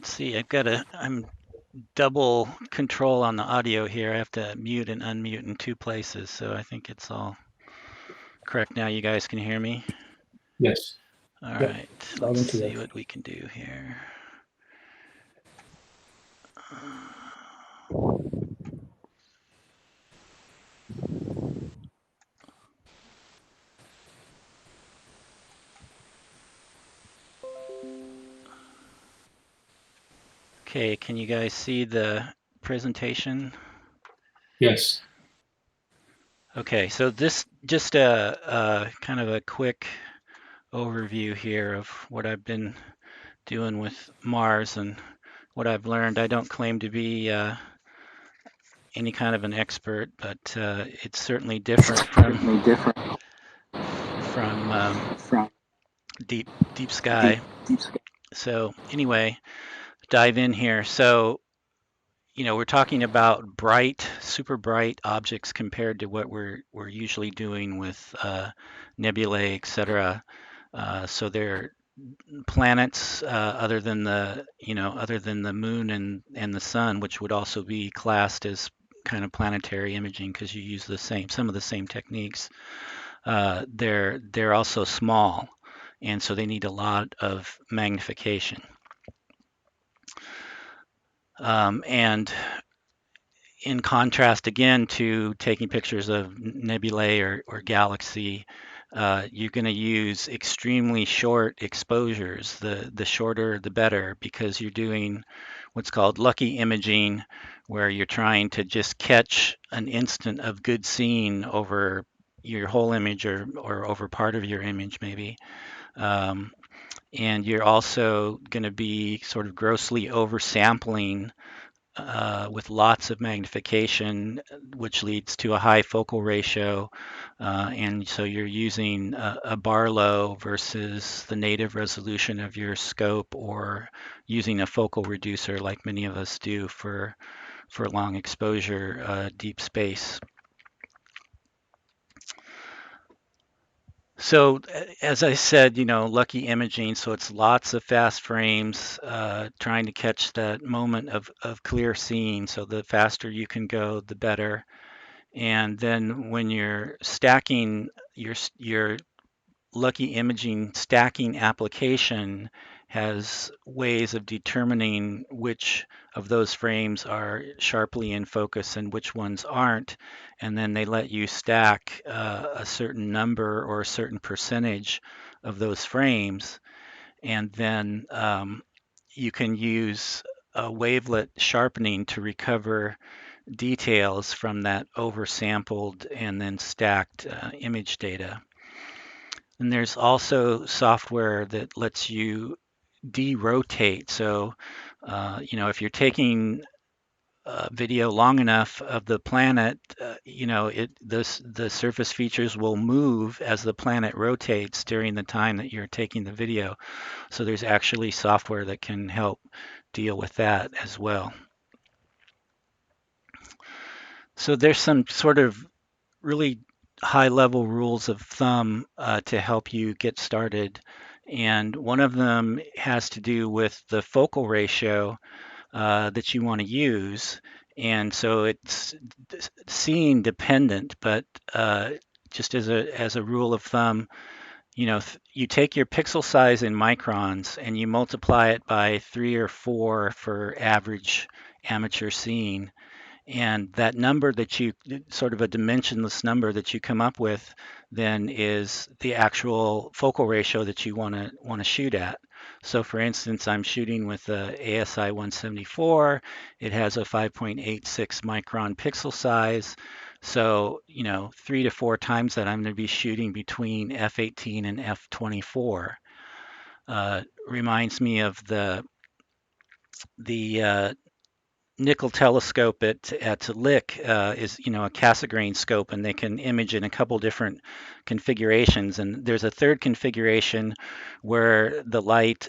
see. I'm double control on the audio here. I have to mute and unmute in two places, so I think it's all correct now. You guys can hear me? Yes. All right. Loud and Let's clear. see what we can do here. Okay, can you guys see the presentation? Yes. Okay, so this just a kind of a quick overview here of what I've been doing with Mars and what I've learned. I don't claim to be any kind of an expert, but it's certainly different from deep sky. So anyway, dive in here. So we're talking about bright, super bright objects compared to what we're usually doing with nebulae, etc. So they're planets other than the moon and the sun, which would also be classed as kind of planetary imaging because you use some of the same techniques. They're also small, and so they need a lot of magnification. And in contrast again to taking pictures of nebulae or galaxy, you're going to use extremely short exposures. The shorter, the better, because you're doing what's called lucky imaging, where you're trying to just catch an instant of good seeing over your whole image or over part of your image maybe. And you're also going to be sort of grossly oversampling with lots of magnification, which leads to a high focal ratio. And so you're using a Barlow versus the native resolution of your scope, or using a focal reducer like many of us do for long exposure deep space. So as I said, lucky imaging, so it's lots of fast frames, trying to catch that moment of clear seeing. So the faster you can go, the better. And then when you're stacking your lucky imaging stacking application has ways of determining which of those frames are sharply in focus and which ones aren't. And then they let you stack a certain number or a certain percentage of those frames. And then you can use a wavelet sharpening to recover details from that oversampled and then stacked image data. And there's also software that lets you de-rotate. So, if you're taking video long enough of the planet, the surface features will move as the planet rotates during the time that you're taking the video. So there's actually software that can help deal with that as well. So there's some sort of really high-level rules of thumb to help you get started. And one of them has to do with the focal ratio that you want to use. And so it's scene dependent, but just as a rule of thumb, you take your pixel size in microns and you multiply it by 3 or 4 for average amateur seeing. And that number that you, sort of a dimensionless number that you come up with, then is the actual focal ratio that you want to shoot at. So for instance, I'm shooting with the ASI 174. It has a 5.86 micron pixel size. So, 3 to 4 times that I'm going to be shooting between f18 and f24. Reminds me of the nickel telescope at Lick is a Cassegrain scope, and they can image in a couple different configurations. And there's a third configuration where the light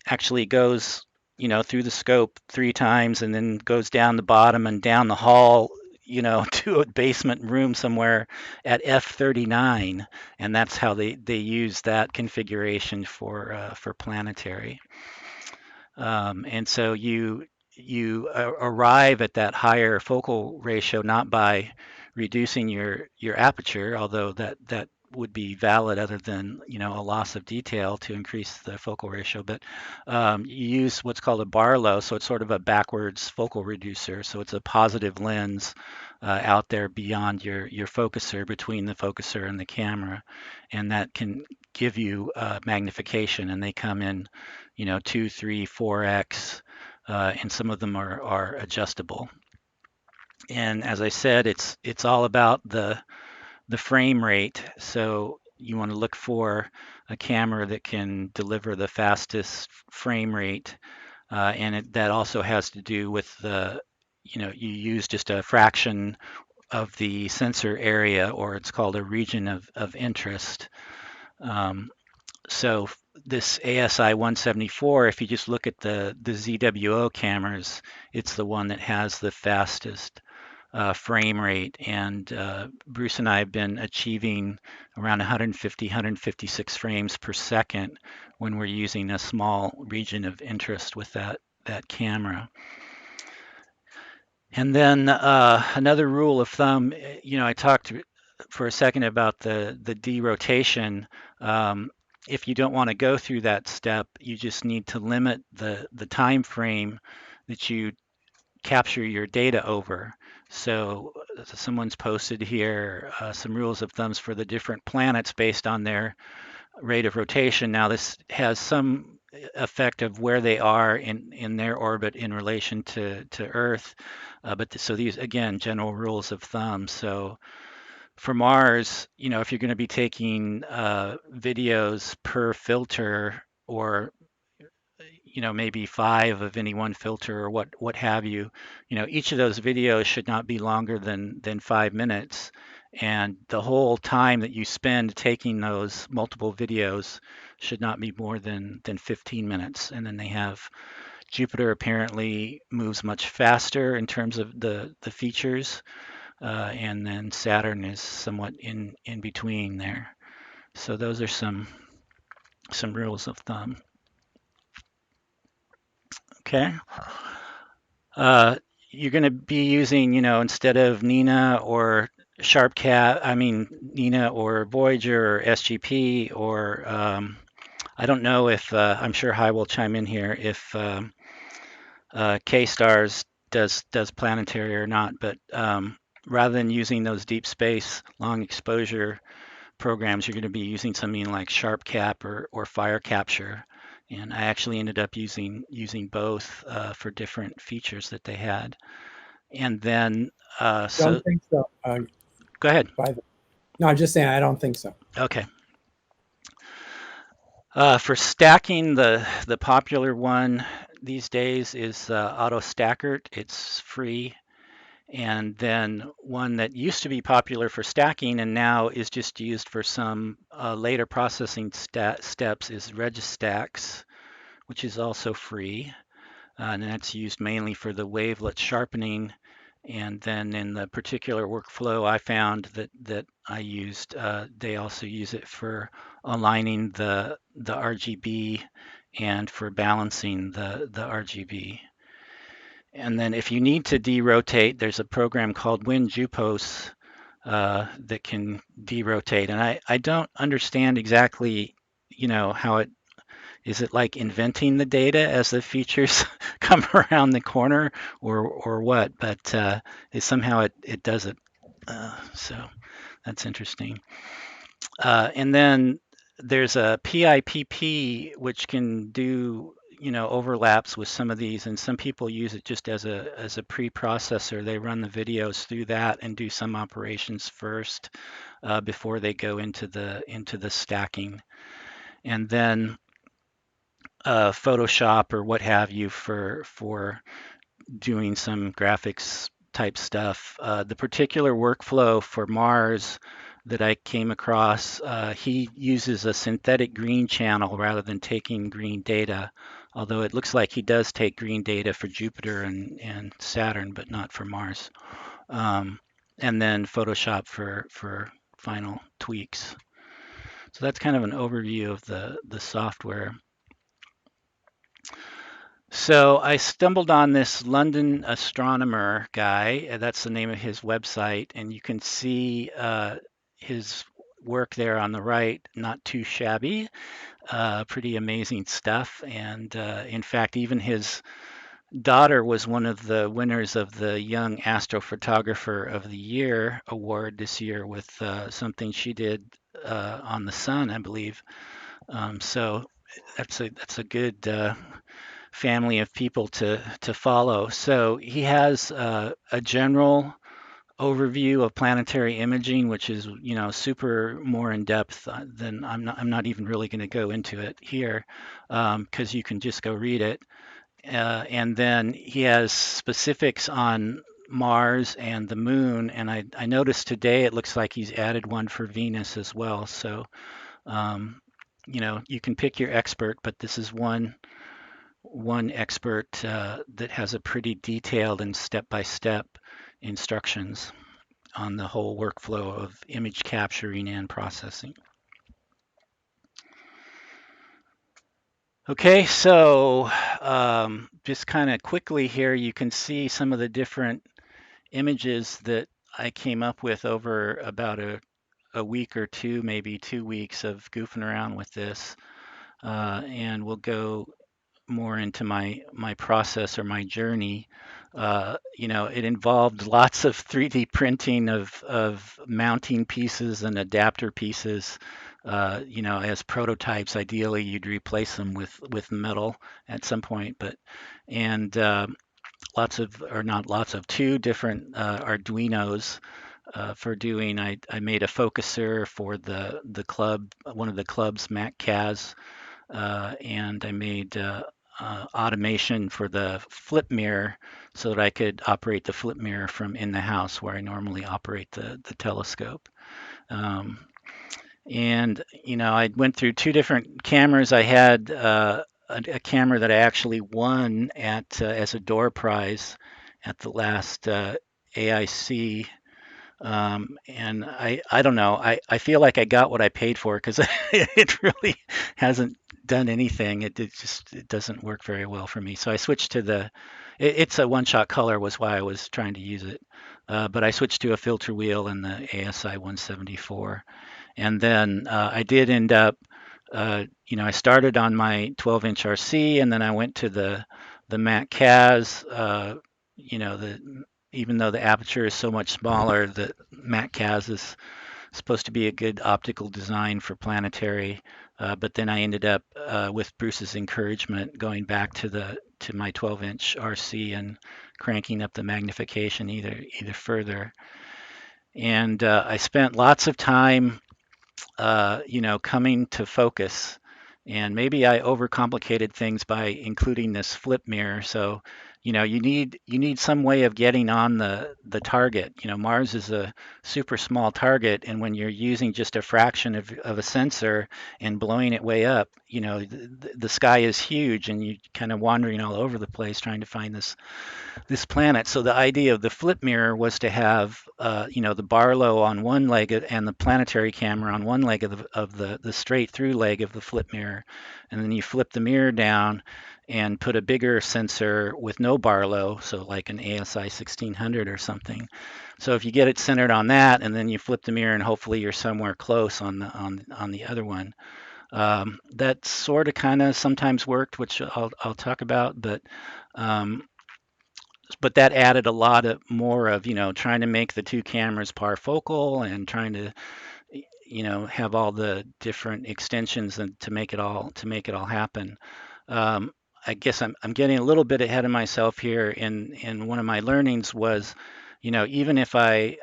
actually goes through the scope 3 times and then goes down the bottom and down the hall to a basement room somewhere at f39, and that's how they use that configuration for Planetary. And so you arrive at that higher focal ratio not by reducing your aperture, although that would be valid other than a loss of detail to increase the focal ratio, but you use what's called a Barlow, so it's sort of a backwards focal reducer. So it's a positive lens out there beyond your focuser, between the focuser and the camera, and that can give you magnification, and they come in 2, 3, 4x and some of them are adjustable. And as I said, it's all about the frame rate. So you want to look for a camera that can deliver the fastest frame rate, and that also has to do with the, you use just a fraction of the sensor area, or it's called a region of interest. So this ASI 174, if you just look at the ZWO cameras, it's the one that has the fastest frame rate. And Bruce and I have been achieving around 150, 156 frames per second when we're using a small region of interest with that camera. And then another rule of thumb, I talked for a second about the derotation. If you don't want to go through that step, you just need to limit the time frame that you capture your data over. So someone's posted here some rules of thumbs for the different planets based on their rate of rotation. Now this has some effect of where they are in their orbit in relation to Earth. So these, again, general rules of thumb. So for Mars, if you're going to be taking videos per filter, or maybe 5 of any one filter, or what have you, each of those videos should not be longer than 5 minutes, and the whole time that you spend taking those multiple videos should not be more than 15 minutes. And then they have Jupiter apparently moves much faster in terms of the features, and then Saturn is somewhat in between there. So those are some rules of thumb. Okay. You're going to be using, instead of Nina or Nina or Voyager or SGP, or I don't know if, I'm sure Hai will chime in here if K-Stars does Planetary or not, but rather than using those deep space long exposure programs, you're going to be using something like SharpCap or Fire Capture. And I actually ended up using both for different features that they had. And then Don't think so. Go ahead. No, I'm just saying I don't think so. Okay. For stacking, the popular one these days is AutoStackert. It's free. And then one that used to be popular for stacking and now is just used for some later processing steps is Registax, which is also free. And that's used mainly for the wavelet sharpening. And then in the particular workflow I found that I used, they also use it for aligning the RGB and for balancing the RGB. And then if you need to derotate, there's a program called WinJupos that can derotate. And I don't understand exactly, how it is. It like inventing the data as the features come around the corner, or what? But somehow it does it. So that's interesting. And then there's a PIPP which can do overlaps with some of these, and some people use it just as a pre-processor. They run the videos through that and do some operations first before they go into the stacking, and then Photoshop or what have you for doing some graphics type stuff. The particular workflow for Mars that I came across, he uses a synthetic green channel rather than taking green data, although it looks like he does take green data for Jupiter and Saturn, but not for Mars. And then Photoshop for final tweaks. So that's kind of an overview of the software. So I stumbled on this London astronomer guy. That's the name of his website, and you can see his work there on the right. Not too shabby, pretty amazing stuff. And in fact, even his daughter was one of the winners of the Young Astrophotographer of the Year award this year with something she did on the sun, I believe. So that's a good family of people to follow. So he has a general overview of planetary imaging, which is super more in depth than I'm not even really going to go into it here, because you can just go read it. And then he has specifics on Mars and the moon, and I noticed today it looks like he's added one for Venus as well. So you can pick your expert, but this is one expert that has a pretty detailed and step-by-step instructions on the whole workflow of image capturing and processing. Okay, so just kind of quickly here, you can see some of the different images that I came up with over about a week or two, maybe 2 weeks of goofing around with this. And we'll go more into my process or my journey. It involved lots of 3D printing of mounting pieces and adapter pieces. As prototypes, ideally you'd replace them with metal at some point, two different Arduinos for doing. I made a focuser for the club, one of the club's Mac CAS, and I made automation for the flip mirror so that I could operate the flip mirror from in the house where I normally operate the telescope. I went through two different cameras. I had a camera that I actually won at as a door prize at the last AIC. And I don't know. I feel like I got what I paid for because it really hasn't done anything. It doesn't work very well for me. So I switched to it's a one-shot color was why I was trying to use it. But I switched to a filter wheel and the ASI 174. And then I did end up, I started on my 12-inch RC, and then I went to the Mac CAS. Even though the aperture is so much smaller, the Mac CAS is supposed to be a good optical design for Planetary. But then I ended up, with Bruce's encouragement, going back to my 12-inch RC and cranking up the magnification either further. And I spent lots of time coming to focus. And maybe I overcomplicated things by including this flip mirror. So, you need some way of getting on the target. Mars is a super small target, and when you're using just a fraction of a sensor and blowing it way up, the sky is huge, and you're kind of wandering all over the place trying to find this planet. So the idea of the flip mirror was to have, the Barlow on one leg and the planetary camera on one leg of the straight through leg of the flip mirror. And then you flip the mirror down and put a bigger sensor with no Barlow, so like an ASI 1600 or something. So if you get it centered on that, and then you flip the mirror and hopefully you're somewhere close on the other one. That sort of kind of sometimes worked, which I'll talk about, but that added a lot more of trying to make the two cameras parfocal and trying to have all the different extensions and to make it all happen. I guess I'm getting a little bit ahead of myself here. And one of my learnings was, even if I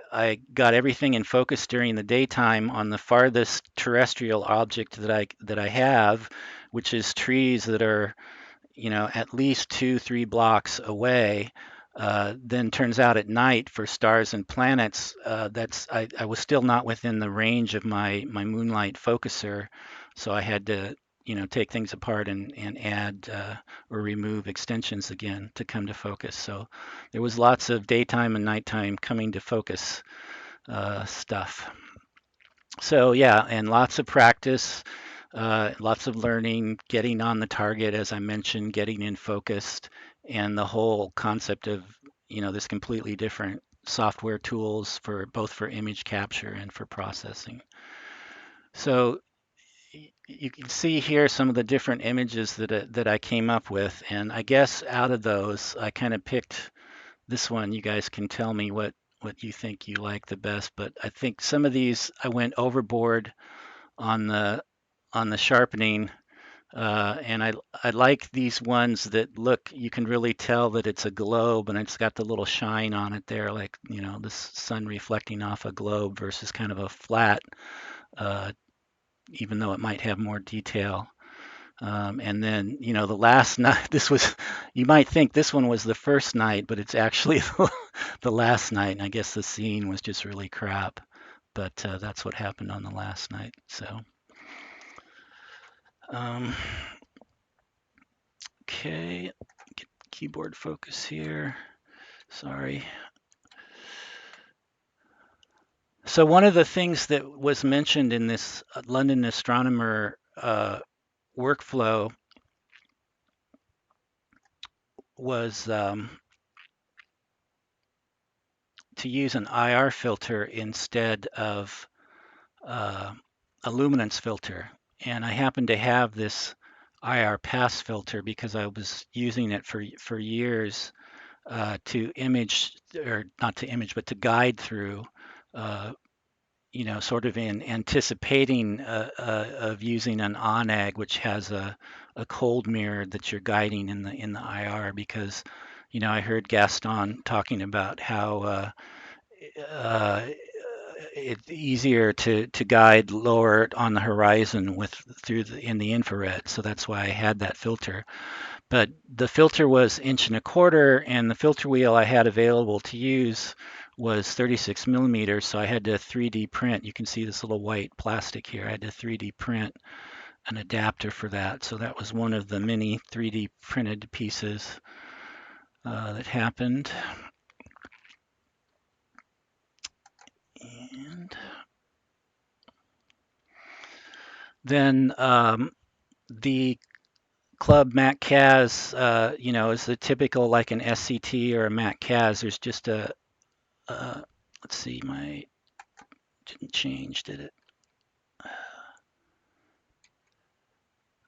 got everything in focus during the daytime on the farthest terrestrial object that I have, which is trees that are at least 2-3 blocks away, then turns out at night for stars and planets, I was still not within the range of my moonlight focuser, so I had to take things apart and add or remove extensions again to come to focus. So there was lots of daytime and nighttime coming to focus stuff. So yeah, and lots of practice. Lots of learning, getting on the target, as I mentioned, getting in focused, and the whole concept of, this completely different software tools for both for image capture and for processing. So you can see here some of the different images that I came up with, and I guess out of those, I kind of picked this one. You guys can tell me what you think you like the best, but I think some of these I went overboard on the sharpening. And I like these ones that look, you can really tell that it's a globe and it's got the little shine on it there, like, you know, the sun reflecting off a globe versus kind of a flat, even though it might have more detail. And then, you know, the last night, this was, you might think this one was the first night, but it's actually the last night. And I guess the scene was just really crap. But that's what happened on the last night. So, okay, get keyboard focus here. Sorry. So one of the things that was mentioned in this London astronomer workflow was to use an IR filter instead of a luminance filter. And I happen to have this IR pass filter because I was using it for years to image, or not to image, but to guide through, you know, sort of in anticipating of using an ONAG, which has a cold mirror that you're guiding in the IR, because, you know, I heard Gaston talking about how it's easier to guide lower on the horizon with in the infrared. So that's why I had that filter. But the filter was 1.25 inches, and the filter wheel I had available to use was 36 millimeters. So I had to 3D print. You can see this little white plastic here. I had to 3D print an adapter for that. So that was one of the many 3D printed pieces that happened. And then the Club Mac Cas, you know, is the typical like an SCT or a Mac Cas. There's just a let's see, my didn't change, did it?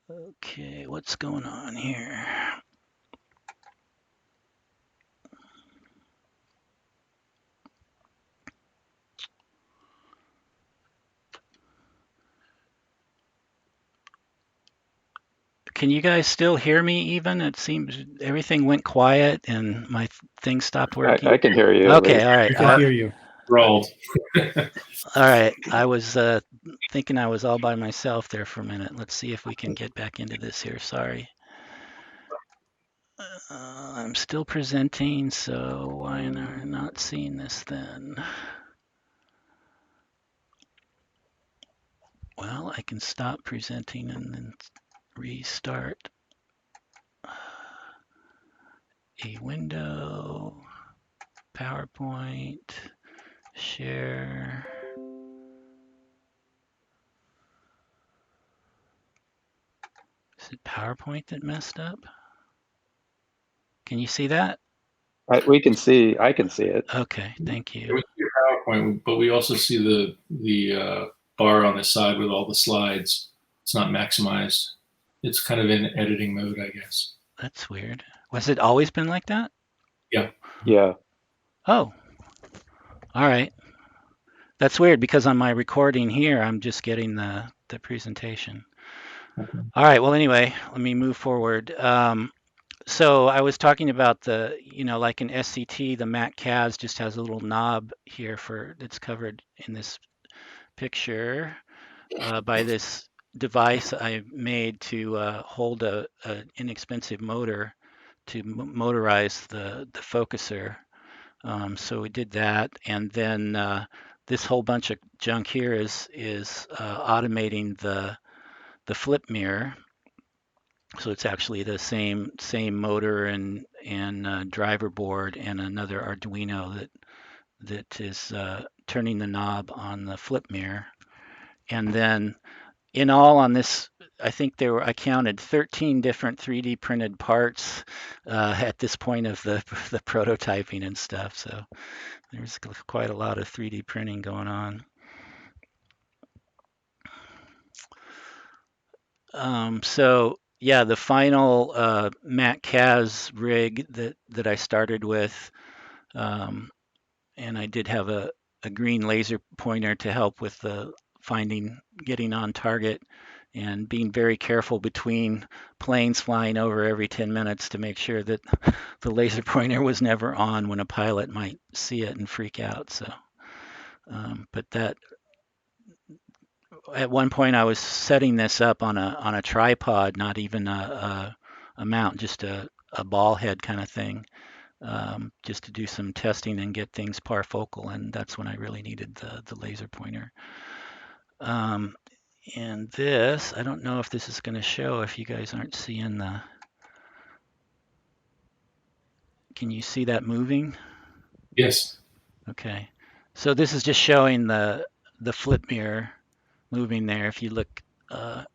Okay, what's going on here? Can you guys still hear me even? It seems everything went quiet and my thing stopped working. I can hear you. Okay, all right. We can hear you. Rolled. All right, I was thinking I was all by myself there for a minute. Let's see if we can get back into this here. Sorry. I'm still presenting, so why am I not seeing this then? Well, I can stop presenting and then restart a window, PowerPoint, share. Is it PowerPoint that messed up? Can you see that? We can see. I can see it. Okay, thank It you. was your PowerPoint, but we also see the bar on the side with all the slides. It's not maximized. It's kind of in editing mode, I guess. That's weird. Was it always been like that? Yeah. Yeah. Oh, all right. That's weird because on my recording here, I'm just getting the presentation. Okay. All right. Well, anyway, let me move forward. So I was talking about the, you know, like an SCT, the Mac Cas just has a little knob here that's covered in this picture by this device I made to hold an inexpensive motor to motorize the focuser. So we did that, and then this whole bunch of junk here is automating the flip mirror. So it's actually the same motor and driver board and another Arduino that is turning the knob on the flip mirror. And then in all on this, I think I counted 13 different 3D printed parts at this point of the prototyping and stuff. So there's quite a lot of 3D printing going on. So yeah, the final Mac Cas rig that I started with, and I did have a green laser pointer to help with the getting on target, and being very careful between planes flying over every 10 minutes to make sure that the laser pointer was never on when a pilot might see it and freak out. So, but that, at one point I was setting this up on a tripod, not even a mount, just a ball head kind of thing, just to do some testing and get things parfocal, and that's when I really needed the laser pointer. And this, I don't know if this is going to show if you guys aren't seeing the, can you see that moving? Yes. Okay. So this is just showing the flip mirror moving there. If you look right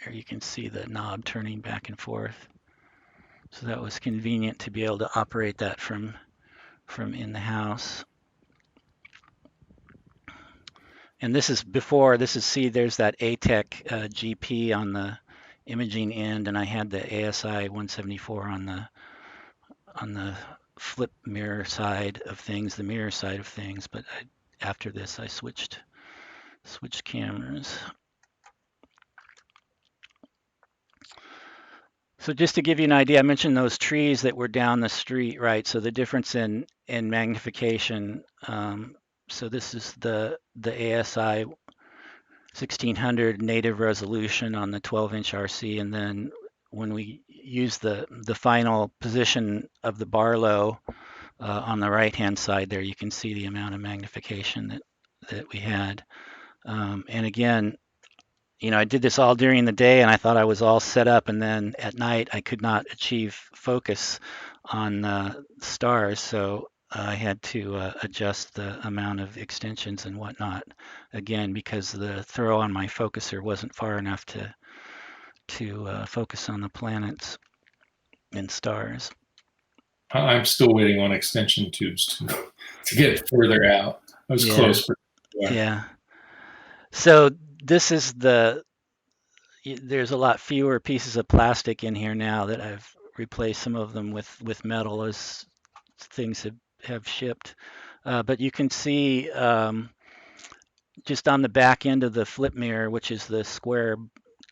there, you can see the knob turning back and forth. So that was convenient to be able to operate that from in the house. And this is before, this is, see, there's that ATEC GP on the imaging end, and I had the ASI 174 on the flip mirror side of things, the mirror side of things. But after this, I switched cameras. So just to give you an idea, I mentioned those trees that were down the street, right? So the difference in magnification. So this is the ASI 1600 native resolution on the 12-inch RC, and then when we use the final position of the Barlow on the right-hand side there, you can see the amount of magnification that we had. And again, you know, I did this all during the day, and I thought I was all set up, and then at night I could not achieve focus on stars, so I had to adjust the amount of extensions and whatnot, again, because the throw on my focuser wasn't far enough to focus on the planets and stars. I'm still waiting on extension tubes to get further out. I was close. But yeah. So this is there's a lot fewer pieces of plastic in here now that I've replaced some of them with metal as things have shipped. But you can see just on the back end of the flip mirror, which is the square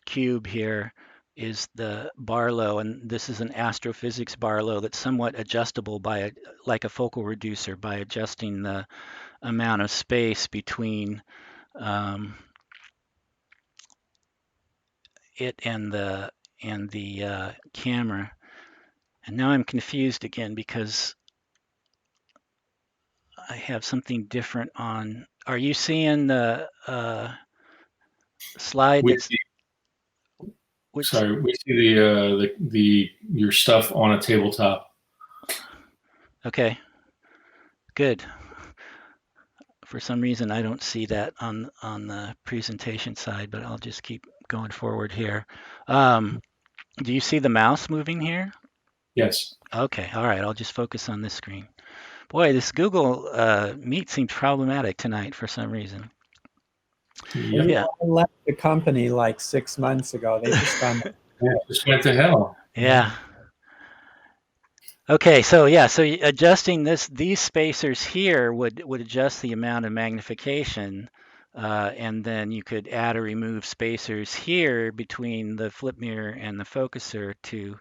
cube here, is the Barlow, and this is an astrophysics Barlow that's somewhat adjustable by like a focal reducer, by adjusting the amount of space between it and the camera. And now I'm confused again because I have something different on. Are you seeing the slide? we see the your stuff on a tabletop. Okay, good. For some reason, I don't see that on the presentation side, but I'll just keep going forward here. Do you see the mouse moving here? Yes. Okay, all right, I'll just focus on this screen. Boy, this Google Meet seems problematic tonight for some reason. Yep. Yeah. I left the company like 6 months ago. They just just went to hell. Yeah. Okay, so yeah, so adjusting these spacers here would adjust the amount of magnification, and then you could add or remove spacers here between the flip mirror and the focuser to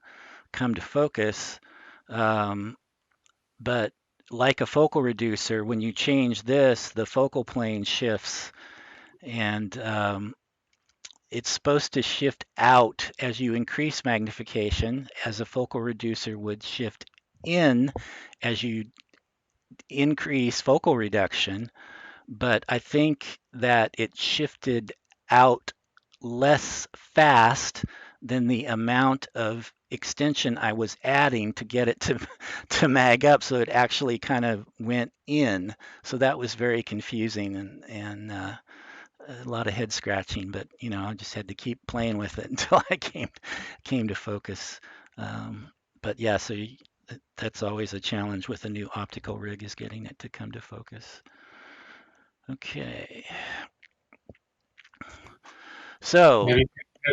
come to focus. But like a focal reducer, when you change this, the focal plane shifts, and it's supposed to shift out as you increase magnification, as a focal reducer would shift in as you increase focal reduction. But I think that it shifted out less fast than the amount of extension I was adding to get it to mag up, so it actually kind of went in. So that was very confusing and a lot of head scratching, but you know, I just had to keep playing with it until I came to focus. But yeah, so that's always a challenge with a new optical rig, is getting it to come to focus. Okay. So have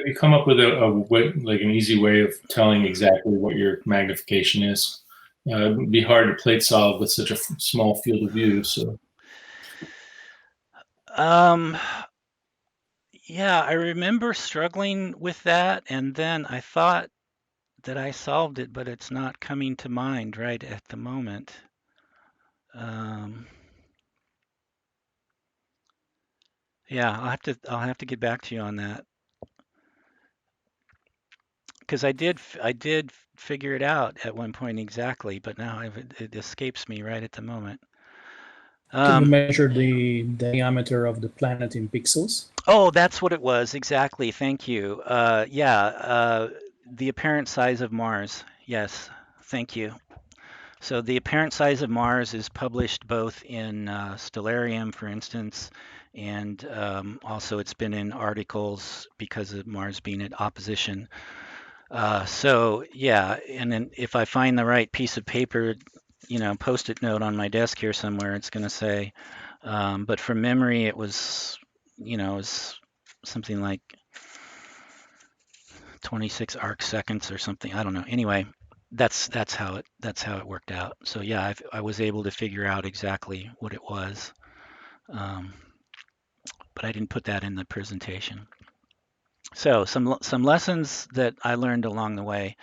you come up with a way, like an easy way of telling exactly what your magnification is? It would be hard to plate solve with such a small field of view. So Yeah, I remember struggling with that, and then I thought that I solved it, but it's not coming to mind right at the moment. Yeah, I'll have to get back to you on that because I did figure it out at one point exactly, but now it escapes me right at the moment. Can you measure the diameter of the planet in pixels? Oh, that's what it was. Exactly. Thank you. The apparent size of Mars. Yes. Thank you. So the apparent size of Mars is published both in Stellarium, for instance, and also it's been in articles because of Mars being at opposition. So yeah, and then if I find the right piece of paper, post-it note on my desk here somewhere, it's going to say, but from memory, it was, it was something like 26 arc seconds or something. I don't know. Anyway, that's how it worked out. So yeah, I was able to figure out exactly what it was, but I didn't put that in the presentation. So some lessons that I learned along the way.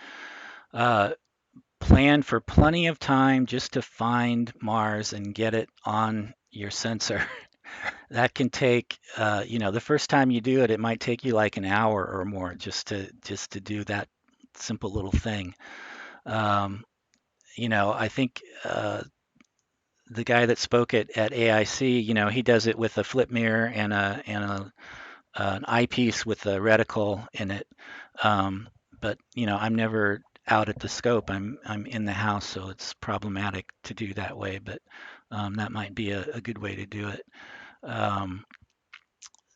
Plan for plenty of time just to find Mars and get it on your sensor. That can take, the first time you do it, it might take you like an hour or more just to do that simple little thing. I think the guy that spoke at AIC, he does it with a flip mirror and an eyepiece with a reticle in it. But I'm never out at the scope. I'm in the house, so it's problematic to do that way. But that might be a good way to do it.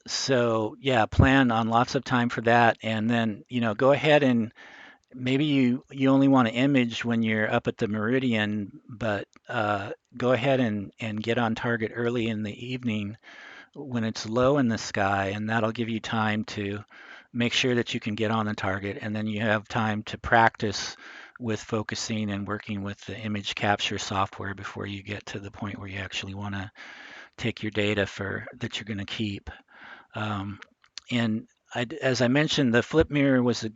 So yeah, plan on lots of time for that, and then go ahead and maybe you only want to image when you're up at the meridian, but go ahead and get on target early in the evening when it's low in the sky, and that'll give you time to make sure that you can get on the target, and then you have time to practice with focusing and working with the image capture software before you get to the point where you actually want to take your data that you're going to keep. And as I mentioned, the flip mirror was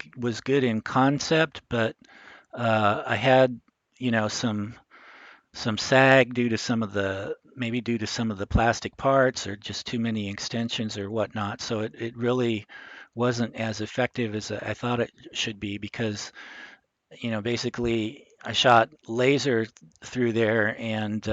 good in concept, but I had some sag due to some of the plastic parts or just too many extensions or whatnot. So it really wasn't as effective as I thought it should be because basically I shot laser through there and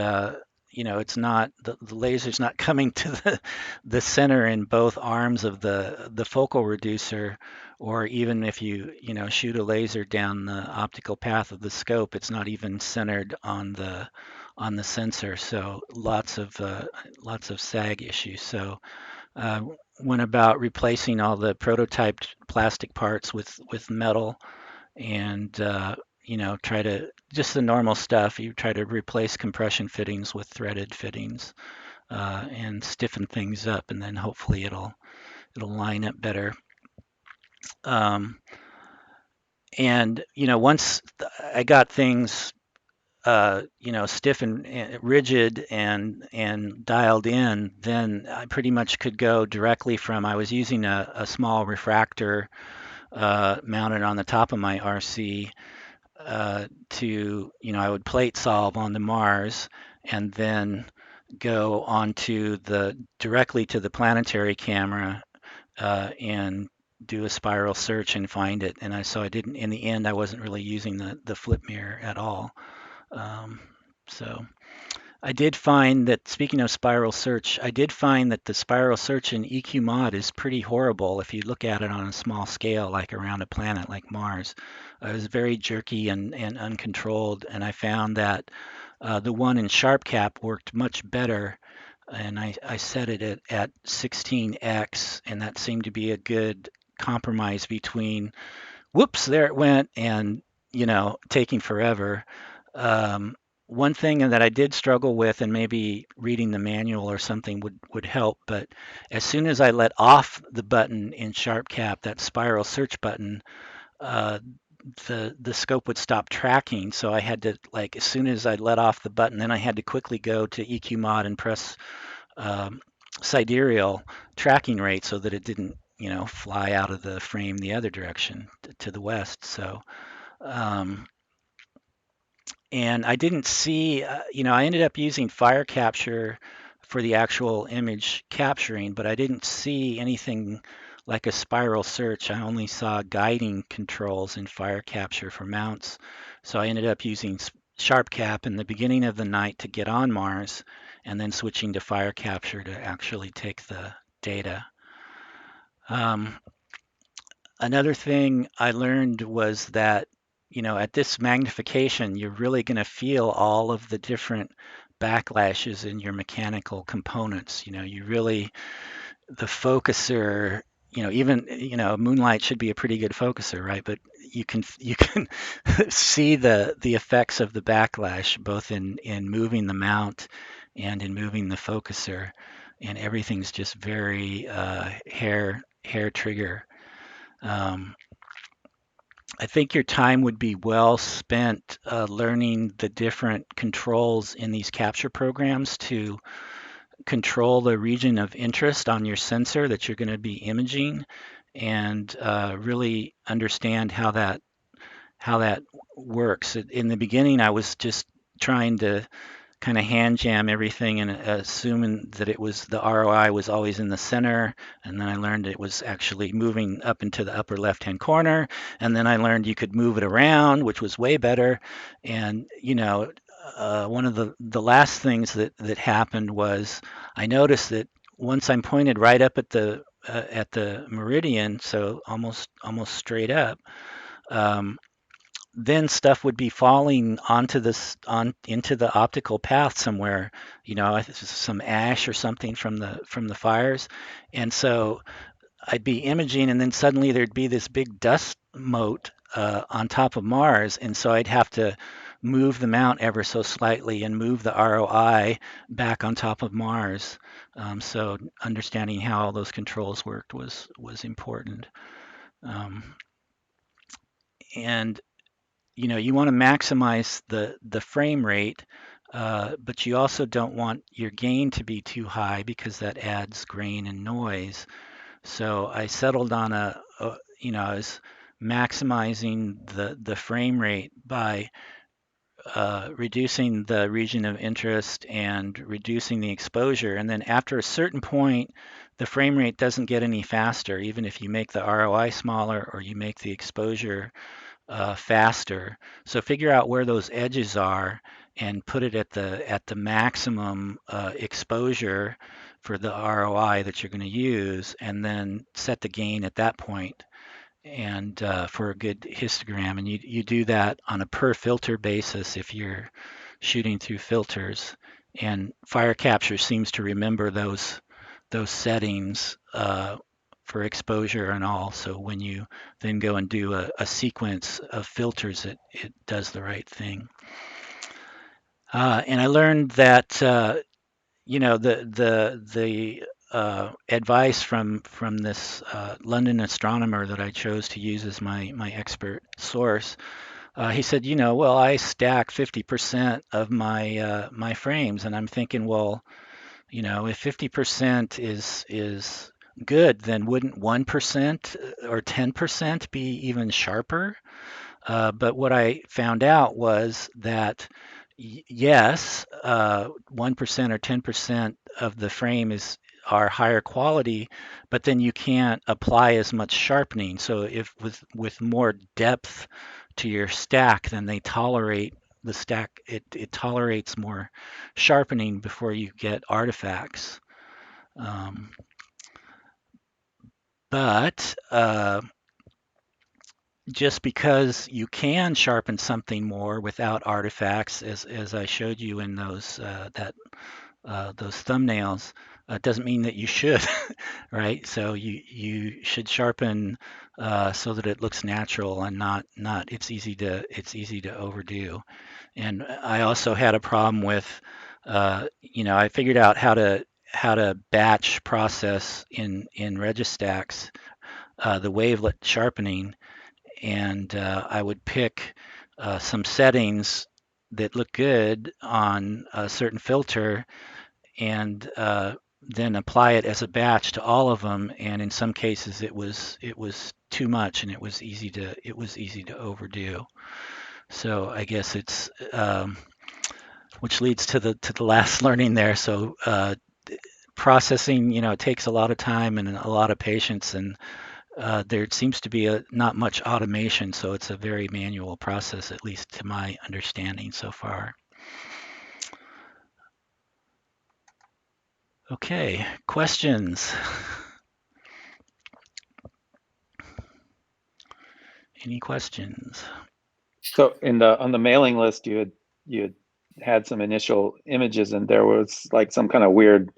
it's not the laser's not coming to the center in both arms of the focal reducer, or even if you shoot a laser down the optical path of the scope, it's not even centered on the sensor. So lots of sag issues. So went about replacing all the prototyped plastic parts with metal, and try to just the normal stuff. You try to replace compression fittings with threaded fittings and stiffen things up, and then hopefully it'll line up better. And once I got things stiff and rigid and dialed in, then I pretty much could go directly from. I was using a small refractor mounted on the top of my RC. I would plate solve on the Mars and then go directly to the Planetary camera and do a spiral search and find it. And so I didn't, in the end, I wasn't really using the flip mirror at all. So I did find that, speaking of spiral search, I did find that the spiral search in EQ mod is pretty horrible if you look at it on a small scale, like around a planet like Mars. It was very jerky and uncontrolled, and I found that the one in SharpCap worked much better, and I set it at 16x, and that seemed to be a good compromise between, whoops, there it went, and taking forever. One thing that I did struggle with, and maybe reading the manual or something would help, but as soon as I let off the button in SharpCap, that spiral search button, the scope would stop tracking. So I had to, like, as soon as I let off the button, then I had to quickly go to EQ mod and press sidereal tracking rate so that it didn't fly out of the frame the other direction to the west. So, and I didn't see, I ended up using fire capture for the actual image capturing, but I didn't see anything like a spiral search. I only saw guiding controls in fire capture for mounts. So I ended up using sharp cap in the beginning of the night to get on Mars, and then switching to fire capture to actually take the data. Another thing I learned was that, at this magnification, you're really going to feel all of the different backlashes in your mechanical components. The focuser, moonlight should be a pretty good focuser, right? But you can see the effects of the backlash both in moving the mount and in moving the focuser, and everything's just very hair trigger. I think your time would be well spent learning the different controls in these capture programs to control the region of interest on your sensor that you're going to be imaging, and really understand how that works. In the beginning, I was just trying to kind of hand jam everything and assuming that the ROI was always in the center. And then I learned it was actually moving up into the upper left-hand corner. And then I learned you could move it around, which was way better. And, one of the last things that happened was I noticed that once I'm pointed right up at the meridian, so almost straight up, then stuff would be falling into the optical path somewhere, some ash or something from the fires. And so I'd be imaging, and then suddenly there'd be this big dust mote on top of Mars. And so I'd have to move the mount ever so slightly and move the ROI back on top of Mars. So understanding how all those controls worked was important. And you want to maximize the frame rate, but you also don't want your gain to be too high because that adds grain and noise. So I settled on I was maximizing the frame rate by reducing the region of interest and reducing the exposure. And then after a certain point, the frame rate doesn't get any faster, even if you make the ROI smaller or you make the exposure faster. So figure out where those edges are and put it at the maximum exposure for the ROI that you're going to use, and then set the gain at that point, and for a good histogram. And you do that on a per filter basis if you're shooting through filters. And fire capture seems to remember those settings for exposure and all. So when you then go and do a sequence of filters, it does the right thing. And I learned that the advice from this London astronomer that I chose to use as my expert source. He said, well, I stack 50% of my frames, and I'm thinking, well, if 50% is good, then wouldn't 1% or 10% be even sharper? But what I found out was that yes, 1% or 10% of the frame are higher quality, but then you can't apply as much sharpening. So if with more depth to your stack, then the stack, it tolerates more sharpening before you get artifacts. But just because you can sharpen something more without artifacts, as I showed you in those thumbnails, doesn't mean that you should, right? So you should sharpen so that it looks natural and not it's easy to overdo. And I also had a problem with I figured out how to batch process in Registax the wavelet sharpening, and I would pick some settings that look good on a certain filter, and then apply it as a batch to all of them, and in some cases it was too much, and it was easy to overdo. So I guess it's which leads to the last learning there. So processing, it takes a lot of time and a lot of patience, and there seems to be not much automation, so it's a very manual process, at least to my understanding so far. Okay, questions? Any questions? So on the mailing list, you had some initial images, and there was like some kind of weird,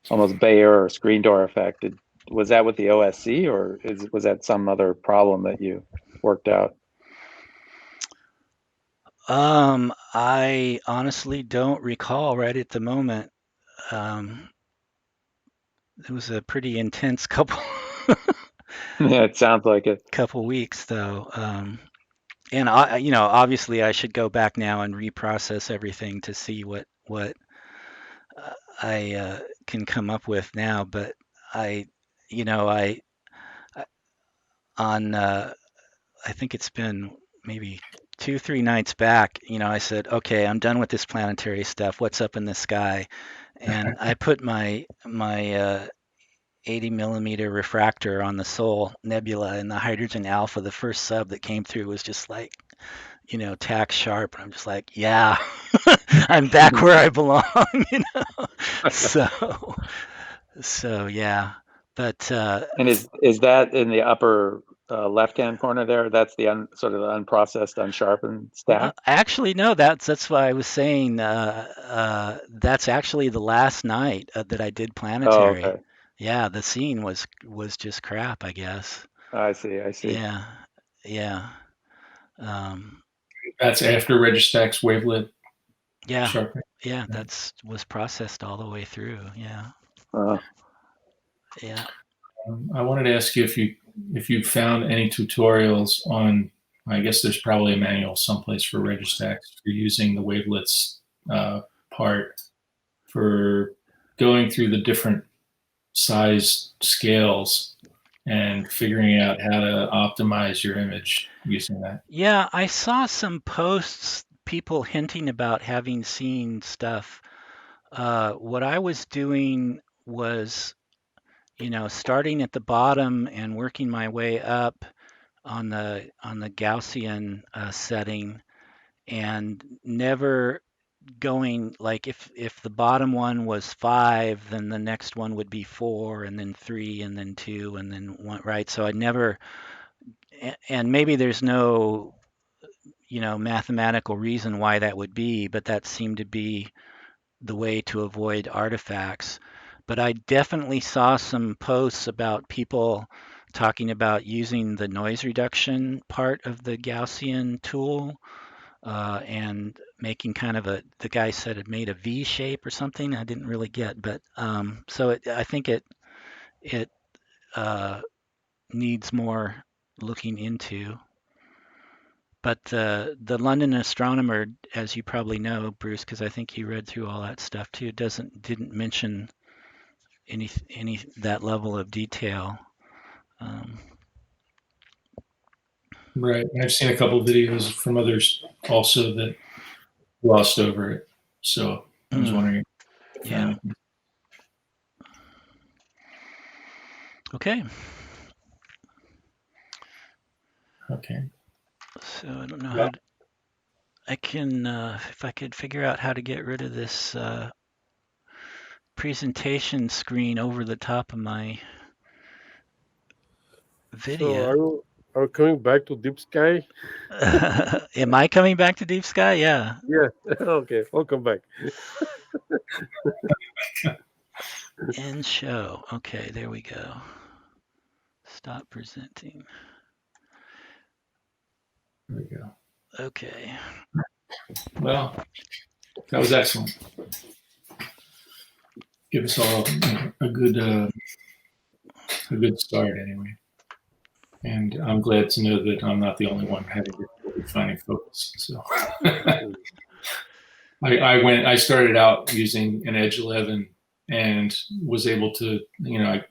almost Bayer or screen door effect. Was that with the OSC, or was that some other problem that you worked out? I honestly don't recall right at the moment. It was a pretty intense couple Yeah, it sounds like it. couple weeks though. And obviously I should go back now and reprocess everything to see what I can come up with now. But I think it's been maybe 2-3 nights back, I said, okay, I'm done with this planetary stuff. What's up in the sky? And I put my 80 millimeter refractor on the Sol Nebula, and the hydrogen alpha, the first sub that came through, was just like, tack sharp. And I'm just like, yeah, I'm back where I belong, So yeah, but And is that in the upper left-hand corner there? That's the sort of the unprocessed, unsharpened stack? actually, no, that's why I was saying that's actually the last night that I did Planetary. Oh, okay. Yeah, the scene was just crap, I guess. I see. Yeah, yeah. That's after Registax wavelet Yeah, sharpening. yeah, was processed all the way through. Yeah, yeah. I wanted to ask you if you found any tutorials on. I guess there's probably a manual someplace for Registax for using the wavelets part for going through the different size scales and figuring out how to optimize your image using that. Yeah, I saw some posts, people hinting about having seen stuff. What I was doing was, starting at the bottom and working my way up on the Gaussian setting, and never going like if the bottom one was 5, then the next one would be 4, and then 3, and then 2, and then 1, right? So I never, and maybe there's no mathematical reason why that would be, but that seemed to be the way to avoid artifacts. But I definitely saw some posts about people talking about using the noise reduction part of the Gaussian tool, and making kind of the guy said it made a V shape or something. I didn't really get, but so I think it needs more looking into. But the London Astronomer, as you probably know, Bruce, because I think you read through all that stuff too, didn't mention any that level of detail. Right. I've seen a couple of videos from others also that glossed over it. So I was wondering. Yeah. Okay. Okay. So I don't know how I can, if I could figure out how to get rid of this presentation screen over the top of my video. So are you coming back to Deep Sky? Am I coming back to Deep Sky? Yeah. Yeah. Okay, welcome back. End show. Okay, there we go. Stop presenting. There we go. Okay. Well, that was excellent. Give us all a good start anyway. And I'm glad to know that I'm not the only one having difficulty finding focus. So I started out using an Edge 11 and was able to, I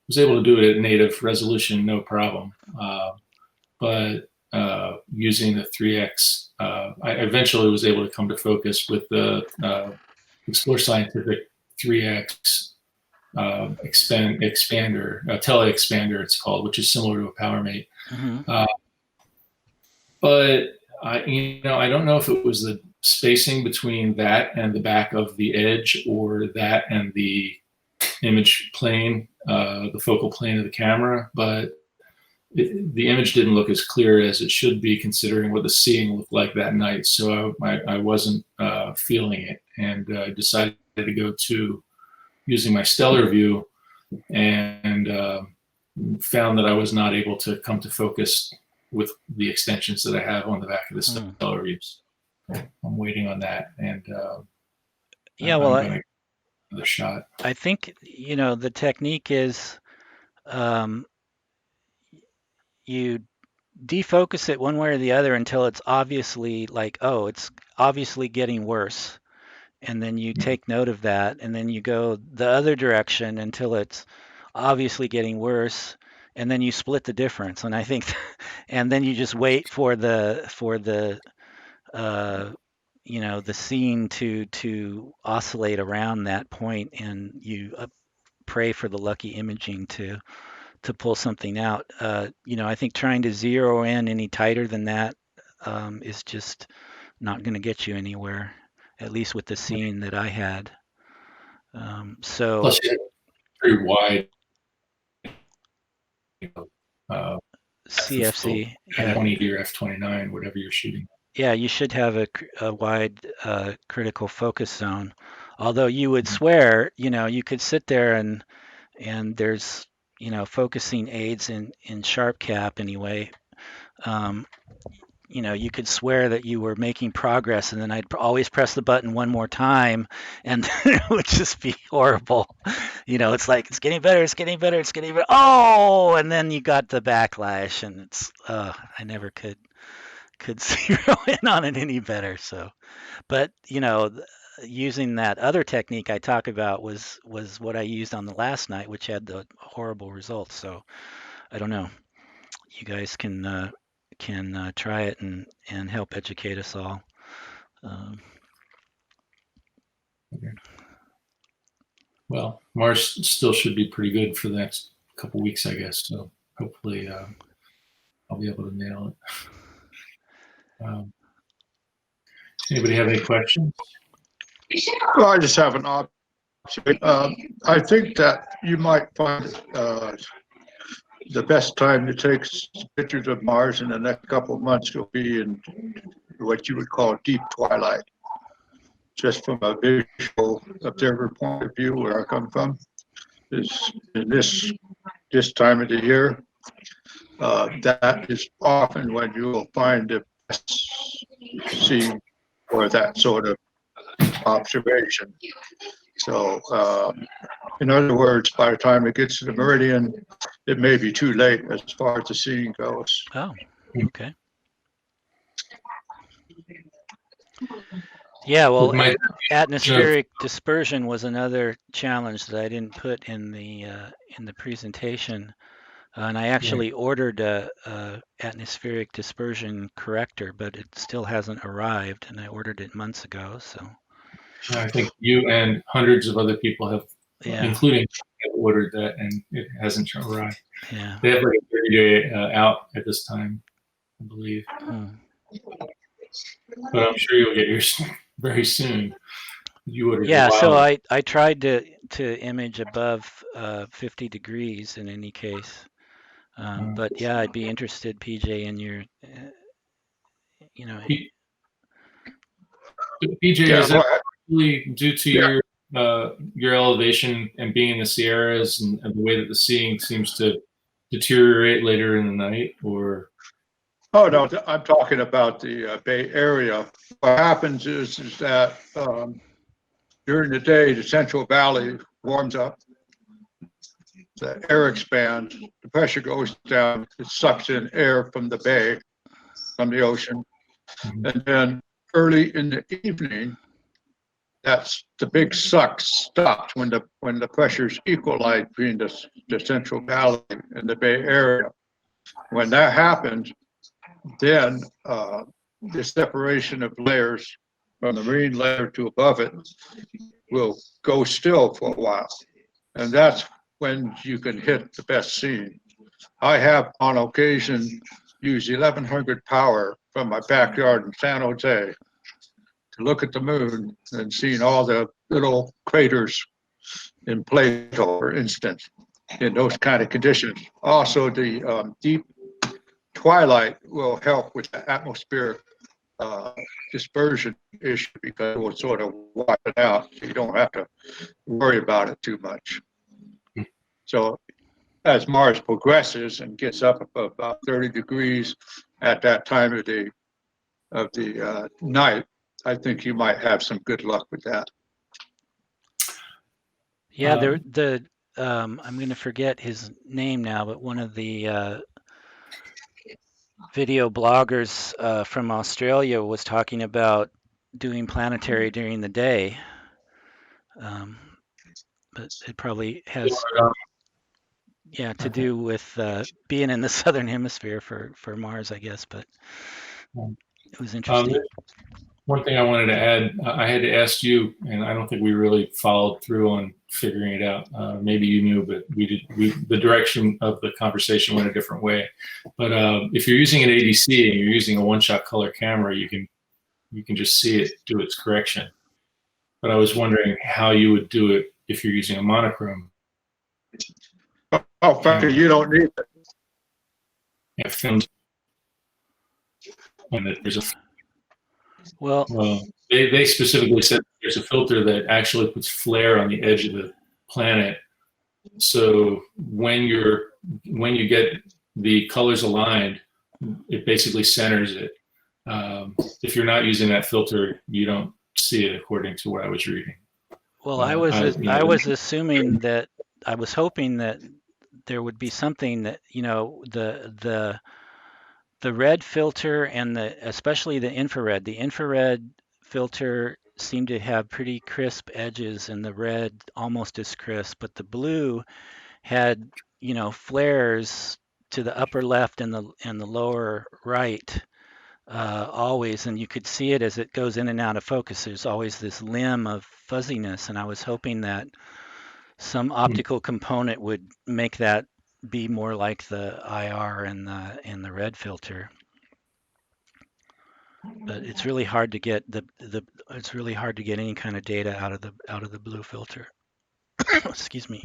was able to do it at native resolution, no problem. But using the 3x, I eventually was able to come to focus with the Explore Scientific 3x expander, tele-expander it's called, which is similar to a PowerMate. But I don't know if it was the spacing between that and the back of the edge, or that and the image plane, the focal plane of the camera, but the image didn't look as clear as it should be, considering what the seeing looked like that night. So I wasn't feeling it, and I decided to go to using my stellar view, and found that I was not able to come to focus with the extensions that I have on the back of the stellar views. I'm waiting on that, and yeah, well, I'm gonna another shot. I think the technique is you defocus it one way or the other until it's obviously like, oh, it's obviously getting worse, and then you take note of that, and then you go the other direction until it's obviously getting worse, and then you split the difference. And I think, and then you just wait for the the scene to oscillate around that point, and you pray for the lucky imaging to pull something out. I think trying to zero in any tighter than that is just not going to get you anywhere, at least with the scene that I had. So plus you have very wide CFC, yeah. 20 or f/29, whatever you're shooting. Yeah, you should have a wide critical focus zone. Although you would swear, you could sit there and there's focusing aids in sharp cap anyway. You could swear that you were making progress, and then I'd always press the button one more time, and it would just be horrible. It's like, it's getting better, it's getting better, it's getting better. Oh, and then you got the backlash, and it's I never could zero in on it any better. So, but using that other technique I talk about was what I used on the last night, which had the horrible results. So I don't know. You guys can try it and help educate us all. Okay. Well, Mars still should be pretty good for the next couple weeks, I guess. So hopefully I'll be able to nail it. Anybody have any questions? Well, I just have an option. I think that you might find the best time to take pictures of Mars in the next couple of months will be in what you would call deep twilight. Just from a visual observer point of view, where I come from, is in this time of the year, that is often when you will find the best scene for that sort of observation. So, in other words, by the time it gets to the meridian, it may be too late as far as the seeing goes. Oh, okay. Yeah, well, atmospheric dispersion was another challenge that I didn't put in the presentation, and I actually ordered a atmospheric dispersion corrector, but it still hasn't arrived, and I ordered it months ago. So I think you and hundreds of other people have, including, have ordered that, and it hasn't arrived. Yeah, they have like a 30-day out at this time, I believe. But I'm sure you'll get yours very soon. You ordered. Yeah, so I tried to image above 50 degrees in any case, but yeah, I'd be interested, PJ, in your, PJ, is that really due to your elevation and being in the Sierras and the way that the seeing seems to deteriorate later in the night, or? Oh no, I'm talking about the Bay Area. What happens is that during the day, the Central Valley warms up, the air expands, the pressure goes down, it sucks in air from the bay, from the ocean, and then early in the evening, that's the big suck stops when the pressures equalize between the Central Valley and the Bay Area. When that happens, then the separation of layers from the marine layer to above it will go still for a while. And that's when you can hit the best scene. I have on occasion used 1100 power from my backyard in San Jose to look at the moon and seeing all the little craters in Plato, for instance, in those kind of conditions. Also, the deep twilight will help with the atmospheric dispersion issue because it will sort of wipe it out. So you don't have to worry about it too much. So as Mars progresses and gets up about 30 degrees at that time of the night, I think you might have some good luck with that. Yeah, I'm going to forget his name now, but one of the video bloggers from Australia was talking about doing Planetary during the day. But it probably has, to do with being in the southern hemisphere for Mars, I guess. But it was interesting. One thing I wanted to add, I had to ask you, and I don't think we really followed through on figuring it out. Maybe you knew, but we did. The direction of the conversation went a different way. But if you're using an ADC and you're using a one-shot color camera, you can just see it do its correction. But I was wondering how you would do it if you're using a monochrome. Oh, Frankie, you don't need it. Yeah, films. And that there's a well, they specifically said there's a filter that actually puts flare on the edge of the planet. So when you get the colors aligned, it basically centers it. If you're not using that filter, you don't see it, according to what I was reading. Well, I was assuming that I was hoping that there would be something that the red filter and especially the infrared. The infrared filter seemed to have pretty crisp edges, and the red almost as crisp. But the blue had flares to the upper left and the lower right always, and you could see it as it goes in and out of focus. There's always this limb of fuzziness, and I was hoping that some optical component would make that be more like the IR and the red filter. But it's really hard to get it's really hard to get any kind of data out of the blue filter. Excuse me.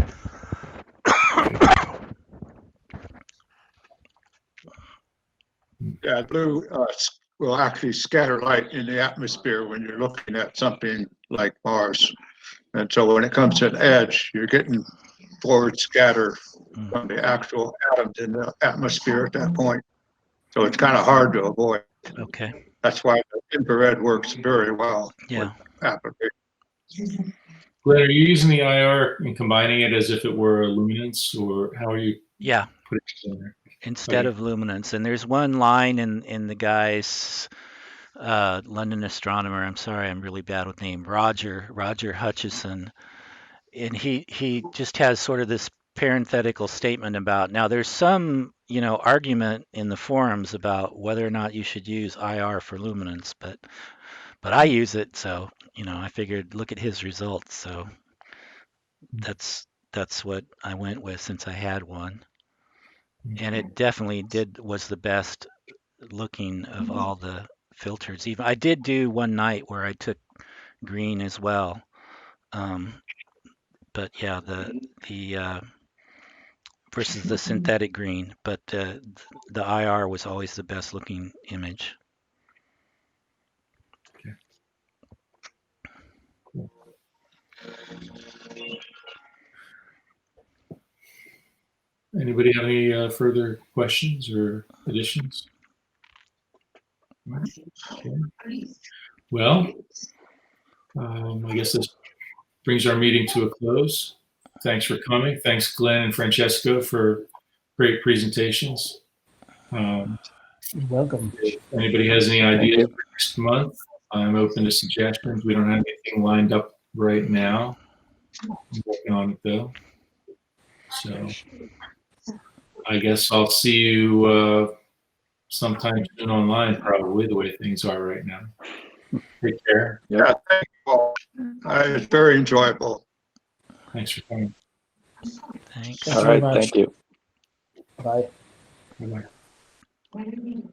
Yeah, blue will actually scatter light in the atmosphere when you're looking at something like Mars. And so when it comes to an edge, you're getting forward scatter from the actual atoms in the atmosphere at that point. So it's kind of hard to avoid. Okay. That's why the infrared works very well. Yeah. Glenn, are you using the IR and combining it as if it were a luminance, or how are you? Yeah. Putting it in there? Instead of luminance. And there's one line in the guy's London astronomer. I'm sorry, I'm really bad with name. Roger Hutchison, and he just has sort of this parenthetical statement about, now there's some argument in the forums about whether or not you should use IR for luminance, but I use it, so I figured look at his results, so that's what I went with since I had one, and it definitely was the best looking of all the filters. Even I did do one night where I took green as well, but yeah, the versus the synthetic green, but the IR was always the best looking image. Okay. Cool. Anybody have any further questions or additions? Okay. Well, I guess this brings our meeting to a close. Thanks for coming. Thanks, Glenn and Francesco, for great presentations. You're welcome. If anybody has any ideas for next month, I'm open to suggestions. We don't have anything lined up right now. I'm working on it though. So I guess I'll see you sometime soon online, probably, the way things are right now. Take care. Yeah, thank you all. It's very enjoyable. Thanks for coming. Thanks. Thank All you very right, much. thank you. Bye. Bye-bye.